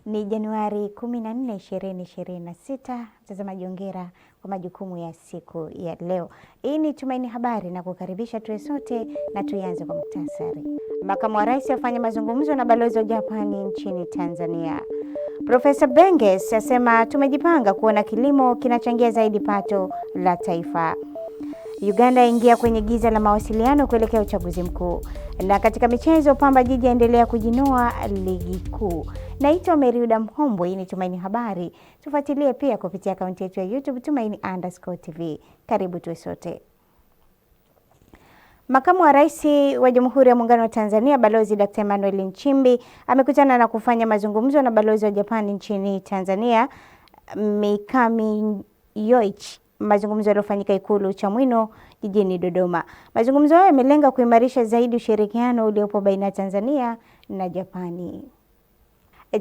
Ni Januari 14, 2026. Mtazamaji, hongera kwa majukumu ya siku ya leo. Hii ni Tumaini Habari na kukaribisha tuwe sote, na tuanze kwa muktasari. Makamu wa Rais afanya mazungumzo na balozi wa Japani nchini Tanzania. Profesa Benges asema tumejipanga kuona kilimo kinachangia zaidi pato la taifa. Uganda ingia kwenye giza la mawasiliano kuelekea uchaguzi mkuu. Na katika michezo, Pamba Jiji endelea kujinoa ligi kuu. Naitwa Meriuda Mhombwe. Ni Tumaini Habari. Tufuatilie pia kupitia akaunti yetu ya YouTube Tumaini_TV. Karibu tuwe sote. Makamu wa Rais wa Jamhuri ya Muungano wa Tanzania Balozi Dr. Emmanuel Nchimbi amekutana na kufanya mazungumzo na balozi wa Japani nchini Tanzania Mikami Yoichi. Mazungumzo yaliyofanyika Ikulu Chamwino jijini Dodoma. Mazungumzo hayo yamelenga kuimarisha zaidi ushirikiano uliopo baina ya Tanzania na Japani.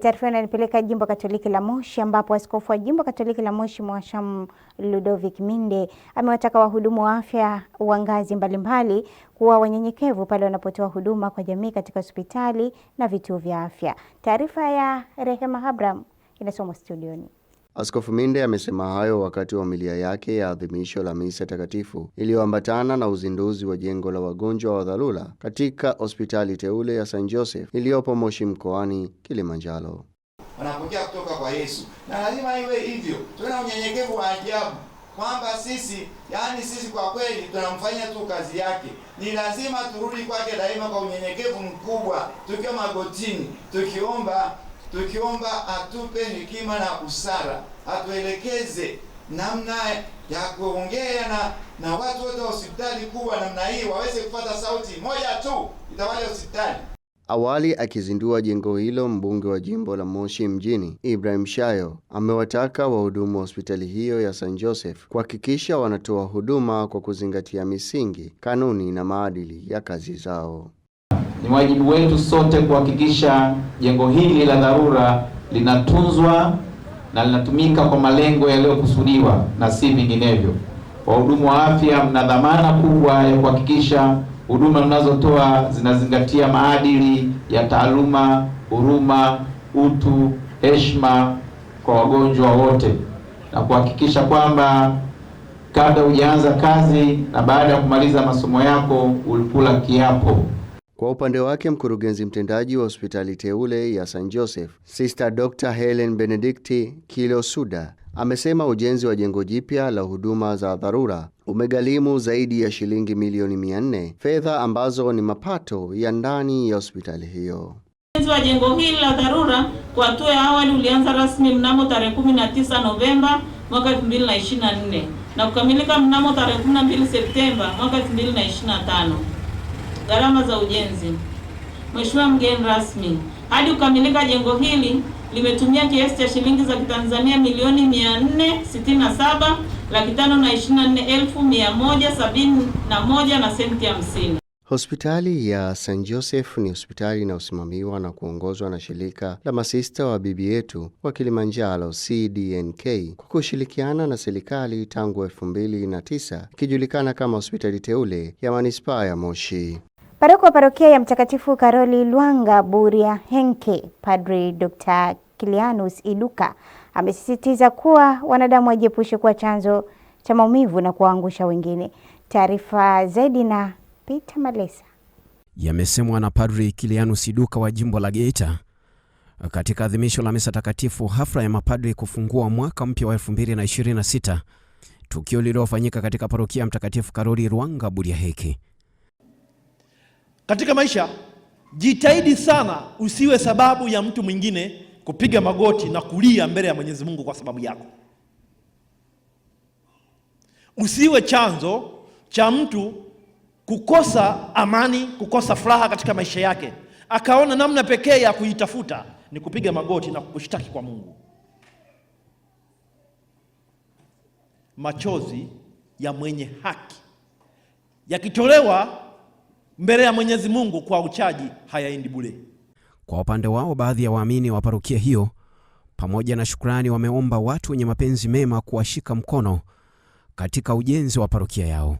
Taarifa inanipeleka Jimbo Katoliki la Moshi, ambapo askofu wa Jimbo Katoliki la Moshi Mhashamu Ludovic Minde amewataka wahudumu wa afya wa ngazi mbalimbali kuwa wanyenyekevu pale wanapotoa huduma kwa jamii katika hospitali na vituo vya afya. Taarifa ya Rehema Abraham inasomwa studioni. Askofu Minde amesema hayo wakati wa homilia yake ya adhimisho la misa takatifu iliyoambatana na uzinduzi wa jengo la wagonjwa wa dharura katika hospitali teule ya St. Joseph iliyopo Moshi mkoani Kilimanjaro. Wanapokea kutoka kwa Yesu, na lazima iwe hivyo. Tuna unyenyekevu wa ajabu kwamba sisi kwa kweli tunamfanyia tu kazi yake. Ni lazima turudi kwake daima kwa unyenyekevu mkubwa, tukiwa magotini, tukiomba atupe hekima na busara, atuelekeze namna ya kuongea na watu wote wa hospitali kubwa namna hii waweze kupata sauti moja tu itawale hospitali. Awali akizindua jengo hilo, mbunge wa jimbo la Moshi mjini Ibrahim Shayo amewataka wahudumu wa hospitali hiyo ya St. Joseph kuhakikisha wanatoa huduma kwa kuzingatia misingi, kanuni na maadili ya kazi zao. Ni wajibu wetu sote kuhakikisha jengo hili la dharura linatunzwa na linatumika kwa malengo yaliyokusudiwa na si vinginevyo. Wahudumu wa afya mna dhamana kubwa ya kuhakikisha huduma mnazotoa zinazingatia maadili ya taaluma, huruma, utu, heshima kwa wagonjwa wote, na kuhakikisha kwamba kabla hujaanza kazi na baada ya kumaliza masomo yako ulikula kiapo. Kwa upande wake, mkurugenzi mtendaji wa hospitali teule ya St. Joseph, Sister Dr. Helen Benedicti Kilosuda, amesema ujenzi wa jengo jipya la huduma za dharura umegharimu zaidi ya shilingi milioni 400, fedha ambazo ni mapato ya ndani ya hospitali hiyo. Ujenzi wa jengo hili la dharura kwa hatua ya awali ulianza rasmi mnamo tarehe 19 Novemba mwaka 2024 na kukamilika mnamo tarehe 12 Septemba mwaka 2025. Gharama za ujenzi. Mheshimiwa mgeni rasmi, hadi kukamilika jengo hili limetumia kiasi cha shilingi za Kitanzania milioni 467,524,171 na senti 50. Hospitali ya St. Joseph ni hospitali inayosimamiwa na kuongozwa na shirika la masista wa Bibi Yetu wa Kilimanjaro CDNK kwa kushirikiana na serikali tangu 2009, ikijulikana kama hospitali teule ya manispaa ya Moshi. Paroko wa parokia ya Mtakatifu Karoli Lwanga Buria Henke, Padri Dr. Kilianus Iduka amesisitiza kuwa wanadamu wajiepushe kuwa chanzo cha maumivu na kuwaangusha wengine. Taarifa zaidi na Peter Malesa. Yamesemwa na Padri Kilianus Iduka wa jimbo la Geita katika adhimisho la misa takatifu, hafla ya mapadri kufungua mwaka mpya wa 2026, tukio lililofanyika katika parokia ya Mtakatifu Karoli Lwanga Buria Henke. Katika maisha, jitahidi sana usiwe sababu ya mtu mwingine kupiga magoti na kulia mbele ya Mwenyezi Mungu kwa sababu yako. Usiwe chanzo cha mtu kukosa amani, kukosa furaha katika maisha yake, akaona namna pekee ya kuitafuta ni kupiga magoti na kushtaki kwa Mungu. Machozi ya mwenye haki yakitolewa mbele ya Mwenyezi Mungu kwa uchaji hayaendi bure. Kwa upande wao, baadhi ya waamini wa parokia hiyo pamoja na shukrani wameomba watu wenye mapenzi mema kuwashika mkono katika ujenzi wa parokia yao.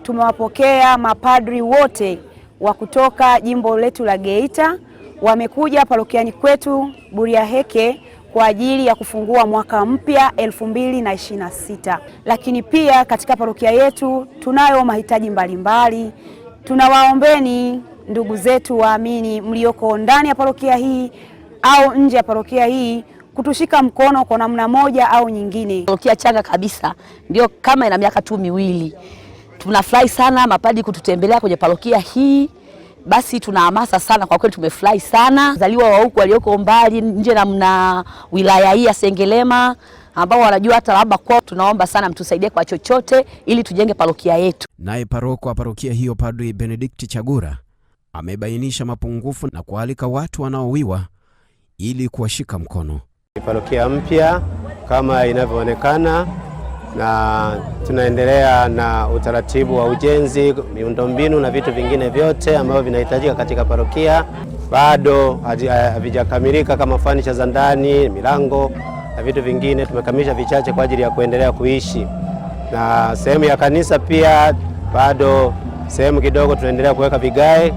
Tumewapokea mapadri wote wa kutoka jimbo letu la Geita, wamekuja parokiani kwetu Buriaheke kwa ajili ya kufungua mwaka mpya 2026. Lakini pia katika parokia yetu tunayo mahitaji mbalimbali. Tunawaombeni ndugu zetu waamini mlioko ndani ya parokia hii au nje ya parokia hii kutushika mkono kwa namna moja au nyingine. Parokia changa kabisa, ndio kama ina miaka tu miwili. Tunafurahi sana mapadri kututembelea kwenye parokia hii. Basi tunahamasa sana, kwa kweli tumefurahi sana. Zaliwa wa huku walioko mbali nje na mna wilaya hii ya Sengerema ambao wanajua hata labda kwao, tunaomba sana mtusaidie kwa chochote ili tujenge parokia yetu. Naye paroko wa parokia hiyo Padri Benedict Chagura amebainisha mapungufu na kualika watu wanaowiwa ili kuwashika mkono. Parokia mpya kama inavyoonekana, na tunaendelea na utaratibu wa ujenzi, miundombinu na vitu vingine vyote ambavyo vinahitajika katika parokia. Bado havijakamilika kama furniture za ndani, milango na vitu vingine. Tumekamilisha vichache kwa ajili ya kuendelea kuishi. Na sehemu ya kanisa pia bado sehemu kidogo tunaendelea kuweka vigae.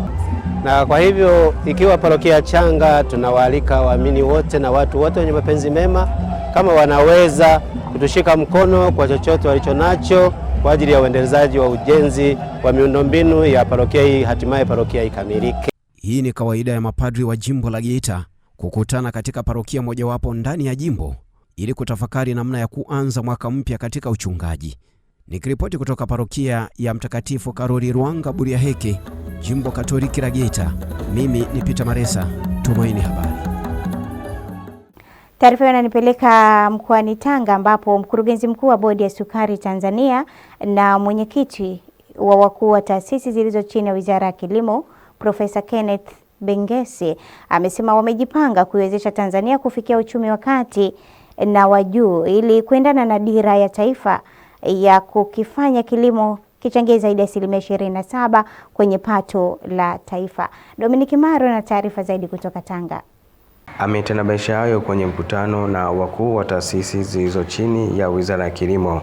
Na kwa hivyo ikiwa parokia changa, tunawaalika waamini wote na watu wote wenye mapenzi mema kama wanaweza kutushika mkono kwa chochote walichonacho kwa ajili ya uendelezaji wa ujenzi wa miundombinu ya parokia hii, hatimaye parokia ikamilike. Hii ni kawaida ya mapadri wa jimbo la Geita kukutana katika parokia mojawapo ndani ya jimbo ili kutafakari namna ya kuanza mwaka mpya katika uchungaji. Nikiripoti kutoka parokia ya Mtakatifu Karoli Rwanga Buriaheke, jimbo Katoliki la Geita, mimi ni Peter Maresa, Tumaini Habari. Taarifa inanipeleka mkoani Tanga ambapo mkurugenzi mkuu wa Bodi ya Sukari Tanzania na mwenyekiti wa wakuu wa taasisi zilizo chini ya Wizara ya Kilimo, Profesa Kenneth Bengesi amesema wamejipanga kuiwezesha Tanzania kufikia uchumi wa kati na wa juu ili kuendana na dira ya taifa ya kukifanya kilimo kichangia zaidi ya 27% kwenye pato la taifa. Dominic Maro na taarifa zaidi kutoka Tanga. Ametanabaisha hayo kwenye mkutano na wakuu wa taasisi zilizo chini ya Wizara ya Kilimo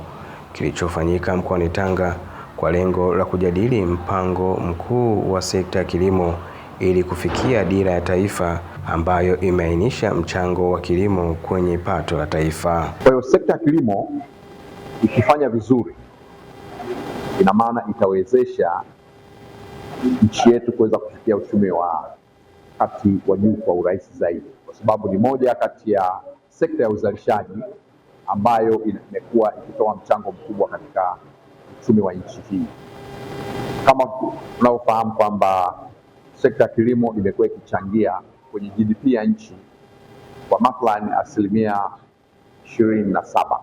kilichofanyika mkoani Tanga kwa lengo la kujadili mpango mkuu wa sekta ya kilimo ili kufikia dira ya taifa ambayo imeainisha mchango wa kilimo kwenye pato la taifa. Kwa hiyo sekta ya kilimo ikifanya vizuri, ina maana itawezesha nchi yetu kuweza kufikia uchumi wa kati wa juu kwa urahisi zaidi, kwa sababu ni moja kati ya sekta ya uzalishaji ambayo imekuwa ikitoa mchango mkubwa katika uchumi wa nchi hii. Kama tunavyofahamu kwamba sekta ya kilimo imekuwa ikichangia kwenye GDP ya nchi kwa mathalani 27%,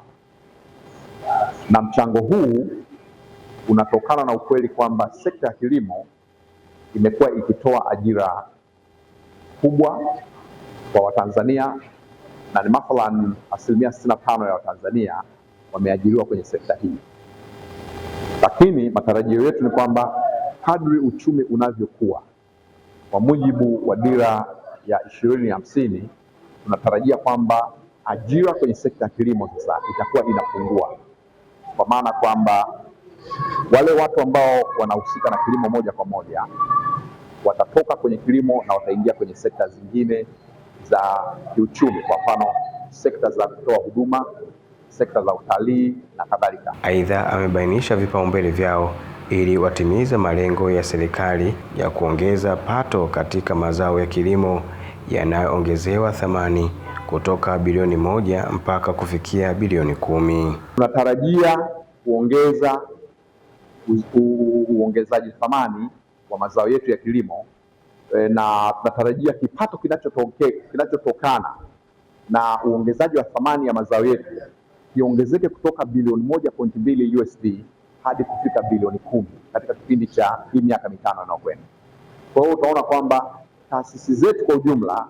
na mchango huu unatokana na ukweli kwamba sekta ya kilimo imekuwa ikitoa ajira kubwa kwa Watanzania, na ni mathalan 65% ya Watanzania wameajiriwa kwenye sekta hii. Lakini matarajio yetu ni kwamba kadri uchumi unavyokuwa, kwa mujibu wa dira ya 2050, tunatarajia kwamba ajira kwenye sekta ya kilimo sasa itakuwa inapungua, kwa maana kwamba wale watu ambao wanahusika na kilimo moja kwa moja watatoka kwenye kilimo na wataingia kwenye sekta zingine za kiuchumi, kwa mfano sekta za kutoa huduma, sekta za utalii na kadhalika. Aidha, amebainisha vipaumbele vyao ili watimize malengo ya serikali ya kuongeza pato katika mazao ya kilimo yanayoongezewa thamani kutoka bilioni 1 mpaka kufikia bilioni 10. Tunatarajia kuongeza uongezaji thamani wa mazao yetu ya kilimo, na tunatarajia kipato kinachotokana na uongezaji wa thamani ya mazao yetu kiongezeke kutoka bilioni 1.2 USD hadi kufika bilioni 10 katika kipindi cha hii miaka 5 inayokwenda. Kwa hiyo utaona kwamba taasisi zetu kwa ujumla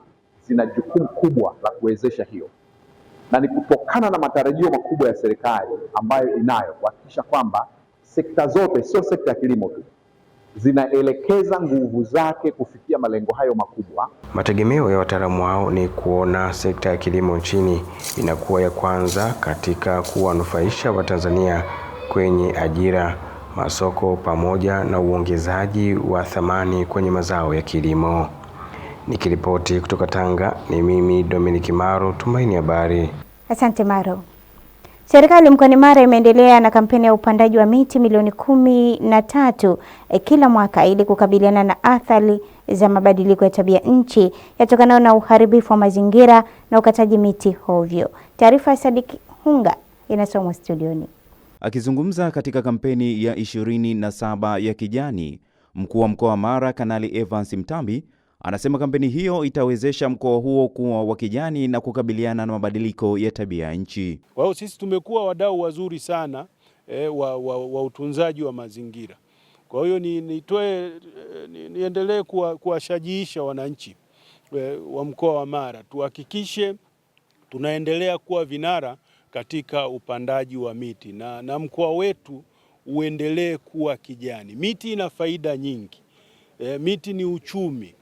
zina jukumu kubwa la kuwezesha hiyo, na ni kutokana na matarajio makubwa ya serikali ambayo inayo kuhakikisha kwamba sekta zote, sio sekta ya kilimo tu, zinaelekeza nguvu zake kufikia malengo hayo makubwa. Mategemeo ya wataalamu hao ni kuona sekta ya kilimo nchini inakuwa ya kwanza katika kuwanufaisha Watanzania kwenye ajira, masoko pamoja na uongezaji wa thamani kwenye mazao ya kilimo. Nikiripoti kutoka Tanga, ni mimi Dominic Maro, Tumaini Habari. Asante Maro. Serikali mkoani Mara imeendelea na kampeni ya upandaji wa miti milioni 13 kila mwaka ili kukabiliana na athari za mabadiliko ya tabia nchi yatokanayo na uharibifu wa mazingira na ukataji miti hovyo. Taarifa ya Sadiki Hunga inasomwa studioni. Akizungumza katika kampeni ya 27 ya kijani, mkuu wa mkoa wa Mara Kanali Evans Mtambi anasema kampeni hiyo itawezesha mkoa huo kuwa wa kijani na kukabiliana na mabadiliko ya tabia nchi. Kwa hiyo sisi tumekuwa wadau wazuri sana wa utunzaji wa mazingira. Kwa hiyo niendelee kuwashajiisha wananchi wa mkoa wa Mara, tuhakikishe tunaendelea kuwa vinara katika upandaji wa miti na mkoa wetu uendelee kuwa kijani. Miti ina faida nyingi. Miti ni uchumi.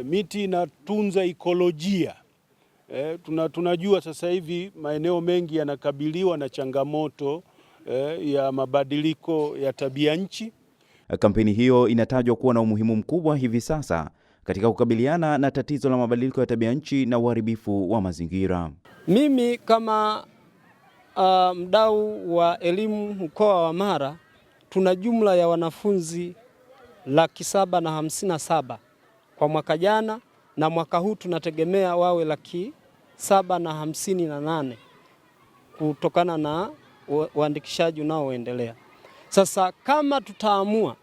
Miti inatunza ekolojia. Tunajua sasa hivi maeneo mengi yanakabiliwa na changamoto ya mabadiliko ya tabia nchi. Kampeni hiyo inatajwa kuwa na umuhimu mkubwa hivi sasa katika kukabiliana na tatizo la mabadiliko ya tabia nchi na uharibifu wa mazingira. Mimi kama mdau wa elimu mkoa wa Mara, tuna jumla ya wanafunzi 757 kwa mwaka jana, na mwaka huu tunategemea wawe 758 kutokana na uandikishaji unaoendelea. Sasa kama tutaamua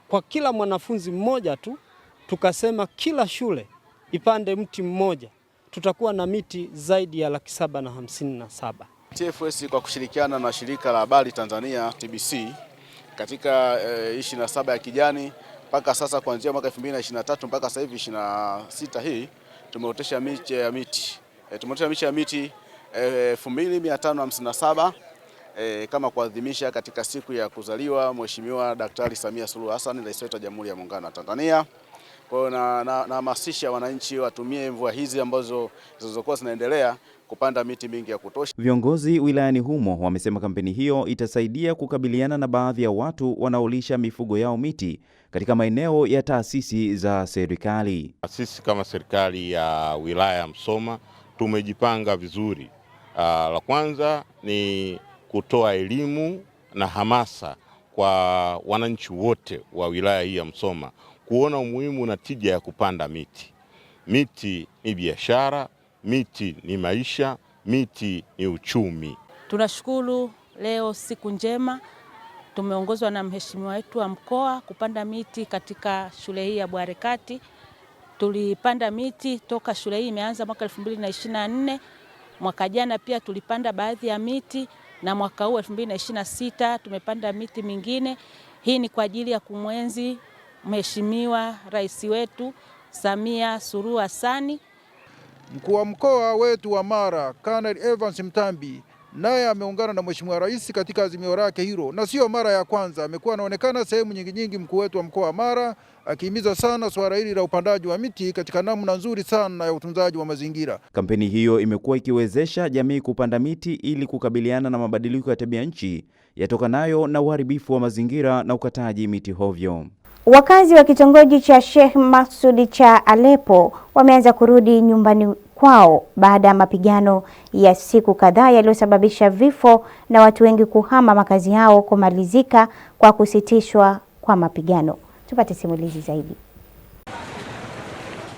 kwa kila mwanafunzi mmoja tu tukasema kila shule ipande mti mmoja, tutakuwa na miti zaidi ya 757. TFS kwa kushirikiana na shirika la habari Tanzania TBC katika 27 ya kijani mpaka sasa, kuanzia mwaka 2023 mpaka sasa hivi 26 hii tumeotesha miche ya miti. Tumeotesha miche ya miti 2557 kama kuadhimisha katika siku ya kuzaliwa Mheshimiwa Daktari Samia Suluhu Hassan, Rais wetu wa Jamhuri ya Muungano wa Tanzania. Kwa hiyo nahamasisha wananchi watumie mvua hizi ambazo zilizokuwa zinaendelea kupanda miti mingi ya kutosha. Viongozi wilayani humo wamesema kampeni hiyo itasaidia kukabiliana na baadhi ya watu wanaolisha mifugo yao miti katika maeneo ya taasisi za serikali. Sisi kama serikali ya wilaya ya Msoma tumejipanga vizuri. La kwanza ni kutoa elimu na hamasa kwa wananchi wote wa wilaya hii ya Msoma kuona umuhimu na tija ya kupanda miti. Miti ni biashara, miti ni maisha, miti ni uchumi. Tunashukuru leo siku njema, tumeongozwa na mheshimiwa wetu wa mkoa kupanda miti katika shule hii ya Bwarekati. Tulipanda miti toka shule hii imeanza mwaka 2024. Mwaka jana pia tulipanda baadhi ya miti, na mwaka huu 2026 tumepanda miti mingine. Hii ni kwa ajili ya kumwenzi Mheshimiwa Rais wetu Samia Suluhu Hassan. Mkuu wa mkoa wetu wa Mara Kanali Evans Mtambi naye ameungana na Mheshimiwa Rais katika azimio lake hilo, na sio mara ya kwanza. Amekuwa anaonekana sehemu nyingi mkuu wetu wa mkoa wa Mara akihimiza sana swala hili la upandaji wa miti katika namna nzuri sana ya utunzaji wa mazingira. Kampeni hiyo imekuwa ikiwezesha jamii kupanda miti ili kukabiliana na mabadiliko ya tabia nchi yatokanayo na uharibifu wa mazingira na ukataji miti hovyo. Wakazi wa kitongoji cha Sheikh Maksud cha Aleppo wameanza kurudi nyumbani kwao baada ya mapigano ya siku kadhaa yaliyosababisha vifo na watu wengi kuhama makazi yao kumalizika kwa kusitishwa kwa mapigano. Tupate simulizi zaidi.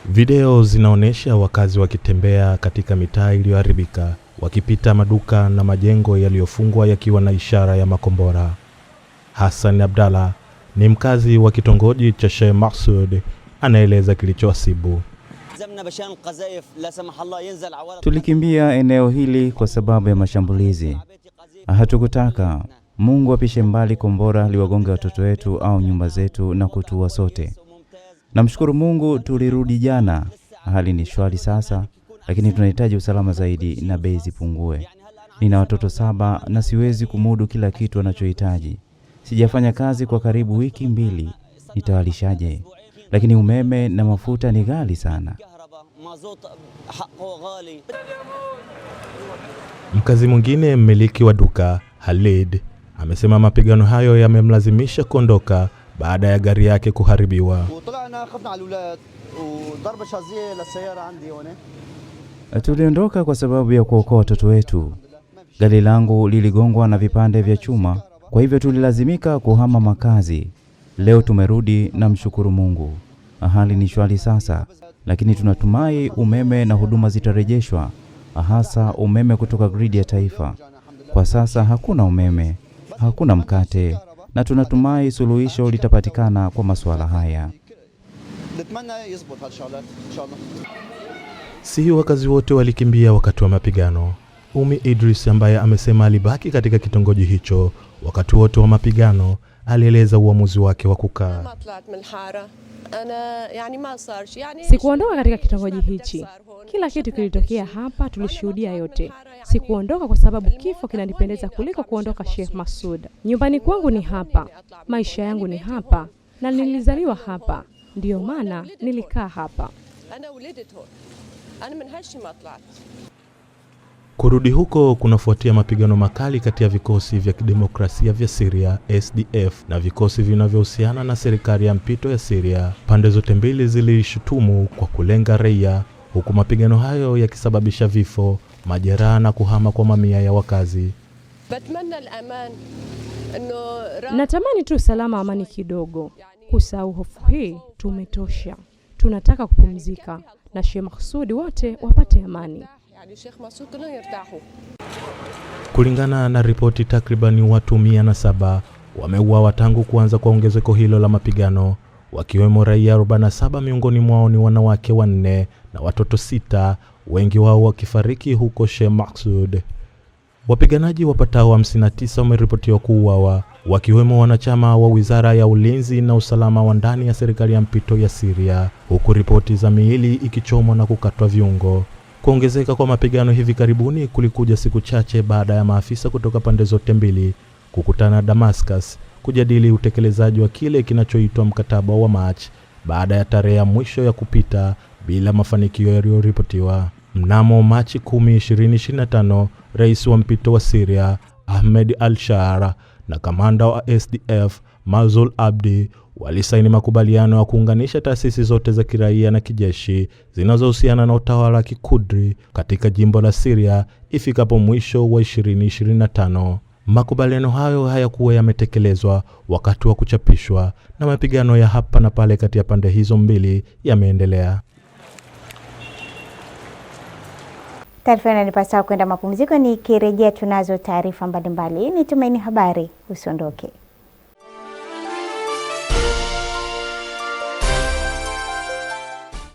Video zinaonyesha wakazi wakitembea katika mitaa iliyoharibika, wakipita maduka na majengo yaliyofungwa yakiwa na ishara ya makombora. Hassan Abdalla ni mkazi wa kitongoji cha Sheikh Maksud, anaeleza kilichowasibu. Tulikimbia eneo hili kwa sababu ya mashambulizi. Hatukutaka Mungu apishe mbali kombora liwagonge watoto wetu au nyumba zetu na kutuua sote. Namshukuru Mungu tulirudi jana. Hali ni shwari sasa, lakini tunahitaji usalama zaidi na bei zipungue. Nina watoto 7 na siwezi kumudu kila kitu wanachohitaji. Sijafanya kazi kwa karibu wiki 2. nitawalishaje? Lakini umeme na mafuta ni ghali sana. Mkazi mwingine mmiliki wa duka Khalid amesema mapigano hayo yamemlazimisha kuondoka baada ya gari yake kuharibiwa. Tuliondoka kwa sababu ya kuokoa watoto wetu. Gari langu liligongwa na vipande vya chuma, kwa hivyo tulilazimika kuhama makazi. Leo tumerudi na mshukuru Mungu. Hali ni shwari sasa, lakini tunatumai umeme na huduma zitarejeshwa, hasa umeme kutoka gridi ya taifa. Kwa sasa hakuna umeme, hakuna mkate, na tunatumai suluhisho litapatikana kwa masuala haya. Si wakazi wote walikimbia wakati wa mapigano. Umi Idris ambaye amesema alibaki katika kitongoji hicho wakati wote wa mapigano, alieleza uamuzi wake wa kukaa. Sikuondoka katika kitongoji hichi. Kila kitu kilitokea hapa, tulishuhudia yote. Sikuondoka kwa sababu kifo kinanipendeza kuliko kuondoka Sheikh Masud. Nyumbani kwangu ni hapa, maisha yangu ni hapa, na nilizaliwa hapa. Ndiyo maana nilikaa hapa. Kurudi huko kunafuatia mapigano makali kati ya vikosi vya kidemokrasia vya Syria SDF na vikosi vinavyohusiana na serikali ya mpito ya Syria. Pande zote mbili zilishutumu kwa kulenga raia, huku mapigano hayo yakisababisha vifo, majeraha na kuhama kwa mamia ya wakazi. Natamani tu salama, amani kidogo. Kusahau hofu hii tumetosha. Tunataka kupumzika na Sheikh Masud wote wapate amani. Kulingana na ripoti, takribani watu 107 wameuawa tangu kuanza kwa ongezeko hilo la mapigano, wakiwemo raia 47, miongoni mwao ni wanawake 4 na watoto 6, wengi wao wakifariki huko Sheikh Masud. Wapiganaji wapatao 59 wameripotiwa kuuawa, wakiwemo wanachama wa Wizara ya Ulinzi na Usalama wa ndani ya serikali ya mpito ya Syria, huku ripoti za miili ikichomwa na kukatwa viungo. Kuongezeka kwa mapigano hivi karibuni kulikuja siku chache baada ya maafisa kutoka pande zote mbili kukutana Damascus kujadili utekelezaji wa kile kinachoitwa mkataba wa March baada ya tarehe ya mwisho ya kupita bila mafanikio yaliyoripotiwa. Mnamo Machi 10, 2025, rais wa mpito wa Syria Ahmed al-Shara na kamanda wa SDF Mazul Abdi walisaini makubaliano ya kuunganisha taasisi zote za kiraia na kijeshi zinazohusiana na utawala wa Kikudri katika jimbo la Syria ifikapo mwisho wa 2025. Makubaliano hayo hayakuwa yametekelezwa wakati wa kuchapishwa, na mapigano ya hapa na pale kati ya pande hizo mbili yameendelea. Taarifa inanipasa kwenda mapumziko, nikirejea tunazo taarifa mbalimbali. Ni Tumaini Habari, usiondoke.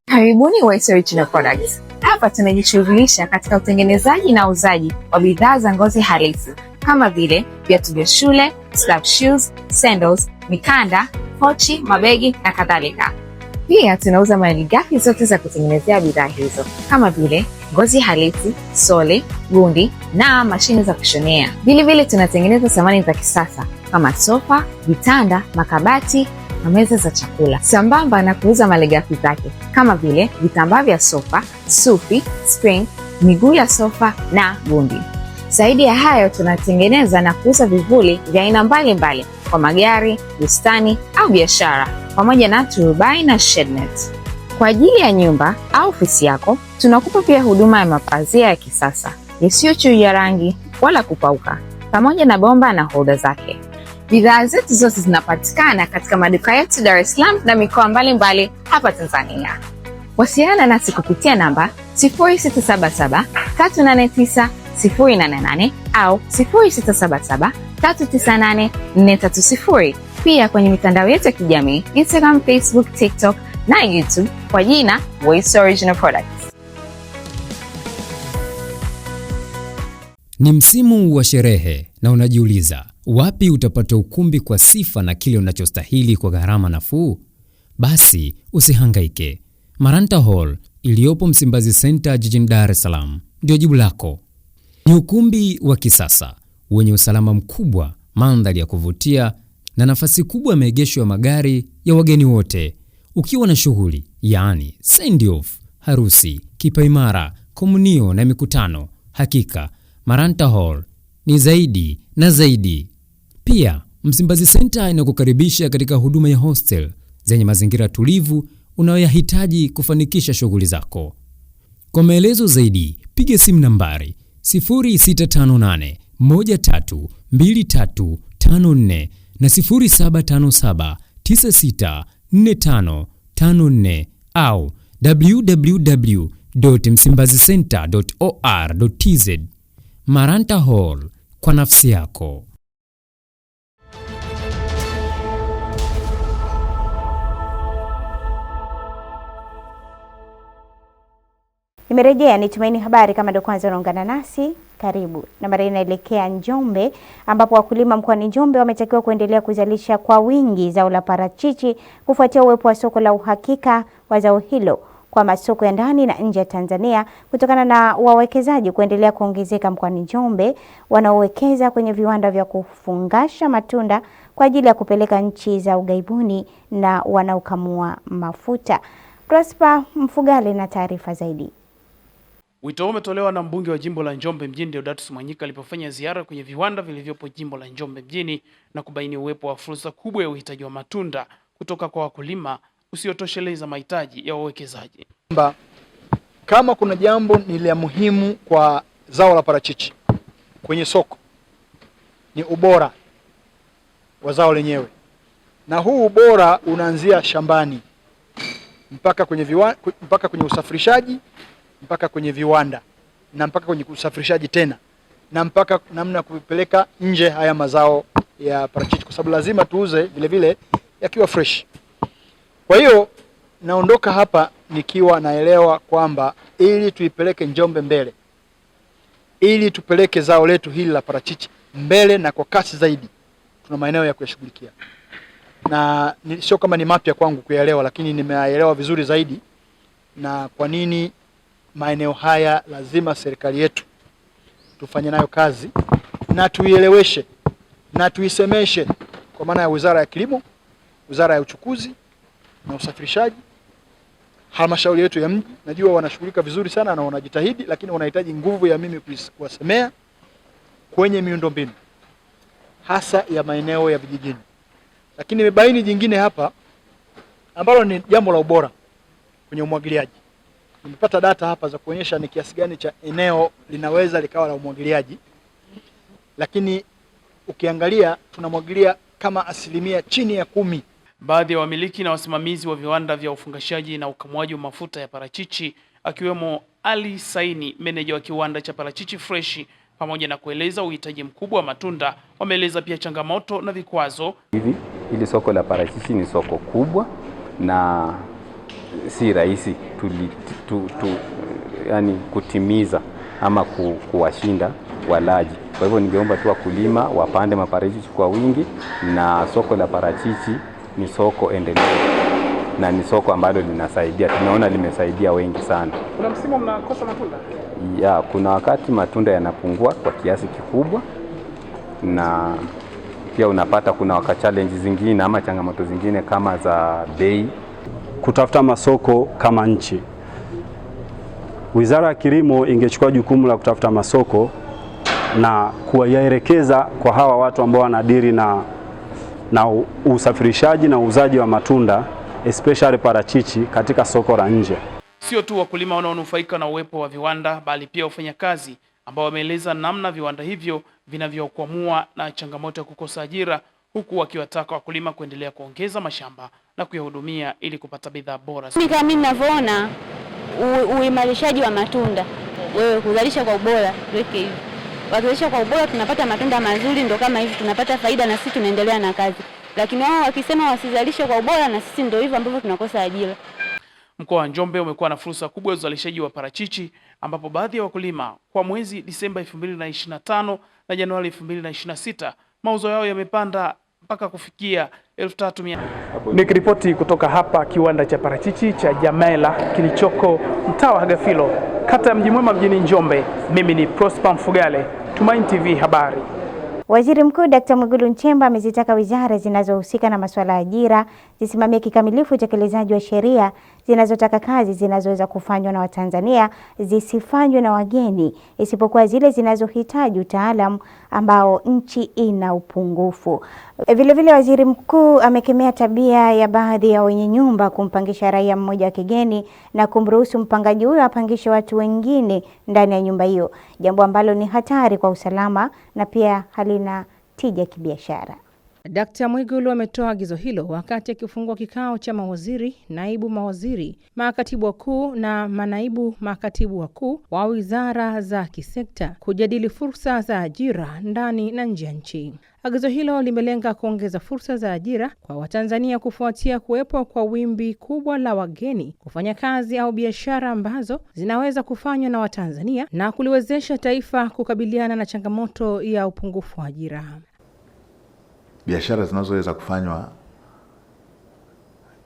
Karibuni Waisai Original Products. Hapa tunajishughulisha katika utengenezaji na uuzaji wa bidhaa za ngozi halisi kama vile viatu vya shule, slab shoes, sandals, mikanda, pochi, mabegi na kadhalika. Pia tunauza malighafi zote za kutengenezea bidhaa hizo kama vile ngozi halisi, sole, gundi na mashine za kushonea. Vile tunatengeneza samani za kisasa kama sofa, vitanda, makabati na meza za chakula, sambamba na kuuza malighafi zake kama vile vitambaa vya sofa, sufi, spring, miguu ya sofa na gundi. Zaidi ya hayo, tunatengeneza na kuuza vivuli vya aina mbalimbali kwa magari, bustani au biashara, pamoja na turubai na shednet. Kwa ajili ya nyumba au ofisi yako, tunakupa pia huduma ya mapazia ya kisasa yasiyochuja rangi wala kupauka, pamoja na bomba na holder zake. Bidhaa zetu zote zinapatikana katika maduka yetu Dar es Salaam na mikoa mbalimbali hapa Tanzania. Wasiliana nasi kupitia namba 0677 389 088 au 0677 398 430. Pia kwenye mitandao yetu ya kijamii Instagram, Facebook, TikTok na YouTube kwa jina Waisai Original Products. Ni msimu wa sherehe na unajiuliza wapi utapata ukumbi kwa sifa na kile unachostahili kwa gharama nafuu? Basi usihangaike. Maranta Hall iliyopo Msimbazi Center jijini Dar es Salaam ndio jibu lako. Ni ukumbi wa kisasa wenye usalama mkubwa, mandhari ya kuvutia na nafasi kubwa ya maegesho ya magari ya wageni wote. Ukiwa na shughuli, yaani send off, harusi, kipaimara, komunio na mikutano, hakika Maranta Hall ni zaidi na zaidi. Pia Msimbazi Center inakukaribisha katika huduma ya hostel zenye mazingira tulivu unayoyahitaji kufanikisha shughuli zako. Kwa maelezo zaidi, piga simu nambari 0658 132354 na 0757964554 au www.msimbazicenter.or.tz. Maranta Hall, kwa nafsi yako. Nimerejea ni Tumaini Habari. Kama ndio kwanza unaungana nasi, karibu. Nambari inaelekea Njombe, ambapo wakulima mkoani Njombe wametakiwa kuendelea kuzalisha kwa wingi zao la parachichi kufuatia uwepo wa soko la uhakika wa zao hilo kwa masoko ya ndani na nje ya Tanzania, kutokana na wawekezaji kuendelea kuongezeka mkoani Njombe wanaowekeza kwenye viwanda vya kufungasha matunda kwa ajili ya kupeleka nchi za ughaibuni na wanaokamua mafuta. Prosper Mfugale na taarifa zaidi. Wito huo umetolewa na mbunge wa jimbo la Njombe mjini Deodatus Mwanyika alipofanya ziara kwenye viwanda vilivyopo jimbo la Njombe mjini na kubaini uwepo wa fursa kubwa ya uhitaji wa matunda kutoka kwa wakulima usiotosheleza mahitaji ya wawekezaji. Kama kuna jambo ni la muhimu kwa zao la parachichi kwenye soko, ni ubora wa zao lenyewe, na huu ubora unaanzia shambani mpaka kwenye mpaka kwenye usafirishaji, mpaka kwenye viwanda, na mpaka kwenye usafirishaji tena, na mpaka namna kupeleka nje haya mazao ya parachichi, kwa sababu lazima tuuze vile vile yakiwa fresh. Kwa hiyo naondoka hapa nikiwa naelewa kwamba ili tuipeleke Njombe mbele, ili tupeleke zao letu hili la parachichi mbele na kwa kasi zaidi, tuna maeneo ya kuyashughulikia. Na sio kama ni mapya kwangu kuyaelewa, lakini nimeyaelewa vizuri zaidi. Na kwa nini maeneo haya lazima serikali yetu tufanye nayo kazi na tuieleweshe na tuisemeshe, kwa maana ya Wizara ya Kilimo, Wizara ya Uchukuzi na Usafirishaji, halmashauri yetu ya mji. Najua wanashughulika vizuri sana na wanajitahidi, lakini wanahitaji nguvu ya mimi kuwasemea kwenye miundombinu hasa ya maeneo ya vijijini. Lakini nimebaini jingine hapa ambalo ni jambo la ubora kwenye umwagiliaji. Nimepata data hapa za kuonyesha ni kiasi gani cha eneo linaweza likawa la umwagiliaji, lakini ukiangalia tunamwagilia kama chini ya 10. Baadhi ya wamiliki na wasimamizi wa viwanda vya ufungashaji na ukamuaji wa mafuta ya parachichi, akiwemo Ali Saini, meneja wa kiwanda cha parachichi fresh, pamoja na kueleza uhitaji mkubwa wa matunda, wameeleza pia changamoto na vikwazo. Hili soko la parachichi ni soko kubwa na si rahisi yani kutimiza ama kuwashinda walaji. Kwa hivyo ningeomba tu wakulima wapande maparachichi kwa wingi, na soko la parachichi ni soko endelevu na ni soko ambalo linasaidia, tunaona limesaidia wengi sana. Kuna msimu mnakosa matunda? Ya, kuna wakati matunda yanapungua kwa kiasi kikubwa, na pia unapata kuna wakati challenge zingine ama changamoto zingine kama za bei. Kutafuta masoko kama nchi, Wizara ya Kilimo ingechukua jukumu la kutafuta masoko na kuwaelekeza kwa hawa watu ambao wanadiri na usafirishaji na uuzaji wa matunda, especially parachichi katika soko la nje. Sio tu wakulima wanaonufaika na uwepo wa viwanda, bali pia wafanyakazi ambao wameeleza namna viwanda hivyo vinavyokwamua na changamoto ya kukosa ajira, huku wakiwataka wakulima kuendelea kuongeza mashamba na kuyahudumia ili kupata bidhaa bora. Kama mimi ninavyoona uimarishaji wa matunda, wewe kuzalisha kwa ubora, tuweke hivi. Wakizalisha kwa ubora tunapata matunda mazuri, ndio kama hivi tunapata faida na sisi tunaendelea na kazi. Lakini wao wakisema wasizalishe kwa ubora, na sisi ndio hivyo ambavyo tunakosa ajira. Mkoa wa Njombe umekuwa na fursa kubwa ya uzalishaji wa parachichi, ambapo baadhi ya wakulima kwa mwezi Disemba 2025 na Januari 2026 mauzo yao yamepanda mpaka kufikia 3,300. Nikiripoti kutoka hapa kiwanda cha parachichi cha Jamela kilichoko mtaa wa Hagafilo, kata ya Mji Mwema mjini Njombe, mimi ni Prosper Mfugale, Tumaini TV Habari. Waziri Mkuu Dkt. Mwigulu Nchemba amezitaka wizara zinazohusika na masuala ya ajira zisimamie kikamilifu utekelezaji wa sheria zinazotaka kazi zinazoweza kufanywa na Watanzania zisifanywe na wageni, isipokuwa zile zinazohitaji utaalamu ambao nchi ina upungufu. Vilevile, waziri mkuu amekemea tabia ya baadhi ya wenye nyumba kumpangisha raia mmoja wa kigeni na kumruhusu mpangaji huyo apangishe watu wengine ndani ya nyumba hiyo, jambo ambalo ni hatari kwa usalama na pia halina tija kibiashara. Dkt. Mwigulu ametoa agizo hilo wakati akifungua kikao cha mawaziri, naibu mawaziri, makatibu wakuu na manaibu makatibu wakuu wa wizara za kisekta kujadili fursa za ajira ndani na nje ya nchi. Agizo hilo limelenga kuongeza fursa za ajira kwa Watanzania kufuatia kuwepo kwa wimbi kubwa la wageni kufanya kazi au biashara ambazo zinaweza kufanywa na Watanzania na kuliwezesha taifa kukabiliana na changamoto ya upungufu wa ajira. Biashara zinazoweza kufanywa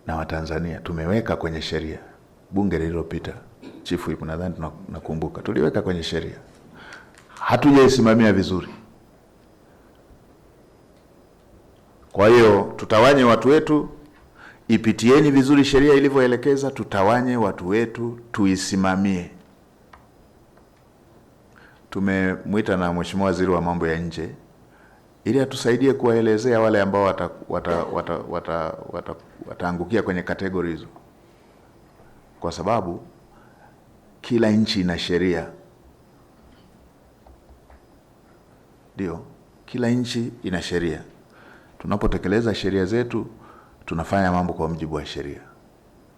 na Watanzania tumeweka kwenye sheria. Bunge lililopita, chifu ipo nadhani tunakumbuka, tuliweka kwenye sheria. Hatujaisimamia vizuri. Kwa hiyo tutawanye watu wetu, ipitieni vizuri sheria ilivyoelekeza, tutawanye watu wetu, tuisimamie. Tumemwita na Mheshimiwa Waziri wa Mambo ya Nje ili atusaidie kuwaelezea wale ambao wataangukia kwenye kategori hizo, kwa sababu kila nchi ina sheria. Ndio, kila nchi ina sheria. Tunapotekeleza sheria zetu, tunafanya mambo kwa mujibu wa sheria.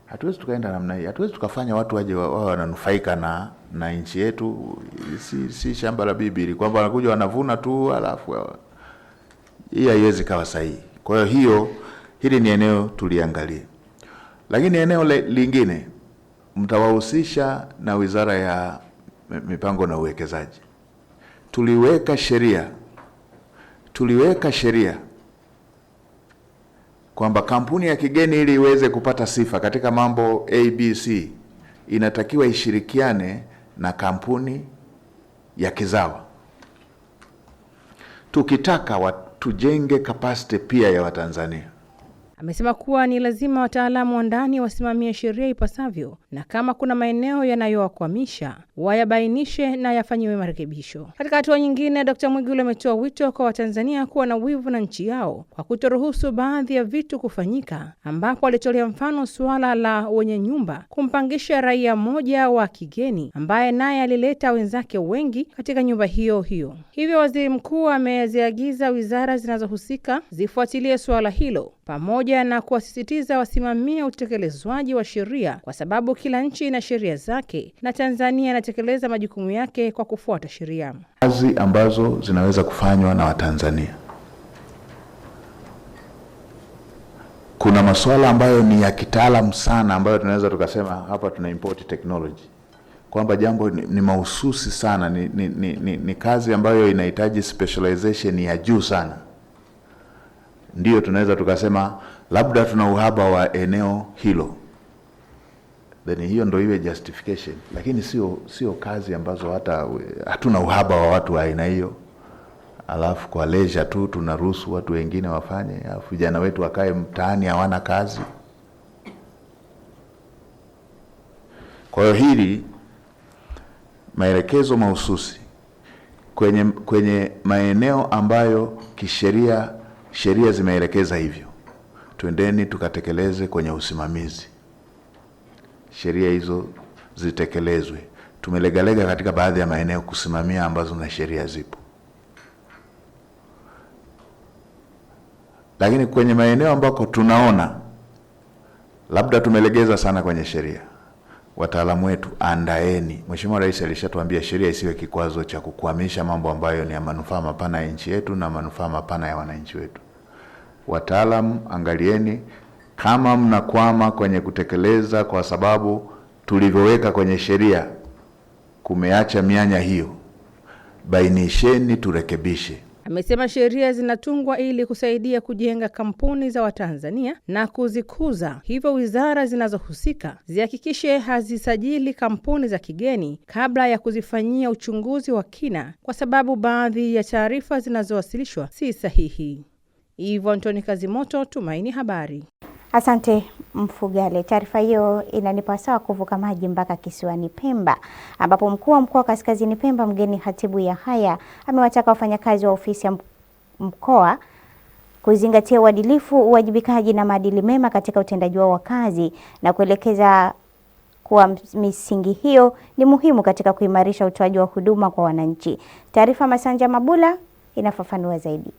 Hatuwezi tukaenda namna hii. Hatuwezi tukafanya watu waje wao wananufaika na nchi yetu. Si shamba la bibi kwamba wanakuja wanavuna tu alafu hii haiwezi kawa sahihi. Kwa hiyo hili ni eneo tuliangalie. Lakini eneo lingine mtawahusisha na Wizara ya Mipango na Uwekezaji. Tuliweka sheria kwamba kampuni ya kigeni ili iweze kupata sifa katika mambo ABC inatakiwa ishirikiane na kampuni ya kizawa. Tukitaka tujenge capacity pia ya Watanzania. Amesema kuwa ni lazima wataalamu wa ndani wasimamie sheria ipasavyo, na kama kuna maeneo yanayowakwamisha wayabainishe na yafanyiwe marekebisho. Katika hatua nyingine, Dkt. Mwigulu ametoa wito kwa Watanzania kuwa na wivu na nchi yao kwa kutoruhusu baadhi ya vitu kufanyika, ambapo alitolea mfano suala la wenye nyumba kumpangisha raia mmoja wa kigeni ambaye naye alileta wenzake wengi katika nyumba hiyo hiyo. Hivyo waziri mkuu ameziagiza wizara zinazohusika zifuatilie suala hilo pamoja na kuwasisitiza wasimamie utekelezwaji wa sheria, kwa sababu kila nchi ina sheria zake na Tanzania inatekeleza majukumu yake kwa kufuata sheria. Kazi ambazo zinaweza kufanywa na Watanzania. Kuna masuala ambayo ni ya kitaalamu sana ambayo tunaweza tukasema hapa tuna import technology. Kwamba jambo ni mahususi sana, ni kazi ambayo inahitaji specialization ya juu sana. Ndio tunaweza tukasema labda tuna uhaba wa eneo hilo, then hiyo ndio iwe justification. Lakini sio kazi ambazo hata hatuna uhaba wa watu wa aina hiyo, alafu kwa leisure tu tunaruhusu watu wengine wafanye, alafu vijana wetu wakae mtaani hawana kazi. Kwa hiyo hili maelekezo mahususi kwenye maeneo ambayo sheria zimeelekeza hivyo, twendeni tukatekeleze kwenye usimamizi. Sheria hizo zitekelezwe. Tumelegalega katika baadhi ya maeneo kusimamia ambazo na sheria zipo. Lakini kwenye maeneo ambako tunaona labda tumelegeza sana kwenye sheria, wataalamu wetu andaeni. Mheshimiwa Rais alishatuambia sheria isiwe kikwazo cha kukwamisha mambo ambayo ni ya manufaa mapana ya nchi yetu na manufaa mapana ya wananchi wetu. Wataalamu, angalieni kama mnakwama kwenye kutekeleza kwa sababu tulivyoweka kwenye sheria kumeacha mianya hiyo, bainisheni turekebishe. Amesema sheria zinatungwa ili kusaidia kujenga kampuni za Watanzania na kuzikuza. Hivyo wizara zinazohusika zihakikishe hazisajili kampuni za kigeni kabla ya kuzifanyia uchunguzi wa kina, kwa sababu baadhi ya taarifa zinazowasilishwa si sahihi. Antoni Kazimoto, Tumaini Habari. Asante Mfugale. Taarifa hiyo inanipa sawa kuvuka maji mpaka kisiwani Pemba, ambapo mkuu wa mkoa wa Kaskazini Pemba Mgeni Hatibu Yahaya amewataka wafanyakazi wa ofisi ya mkoa kuzingatia uadilifu, uwajibikaji na maadili mema katika utendaji wao wa kazi, na kuelekeza kuwa misingi hiyo ni muhimu katika kuimarisha utoaji wa huduma kwa wananchi. Taarifa Masanja Mabula inafafanua zaidi.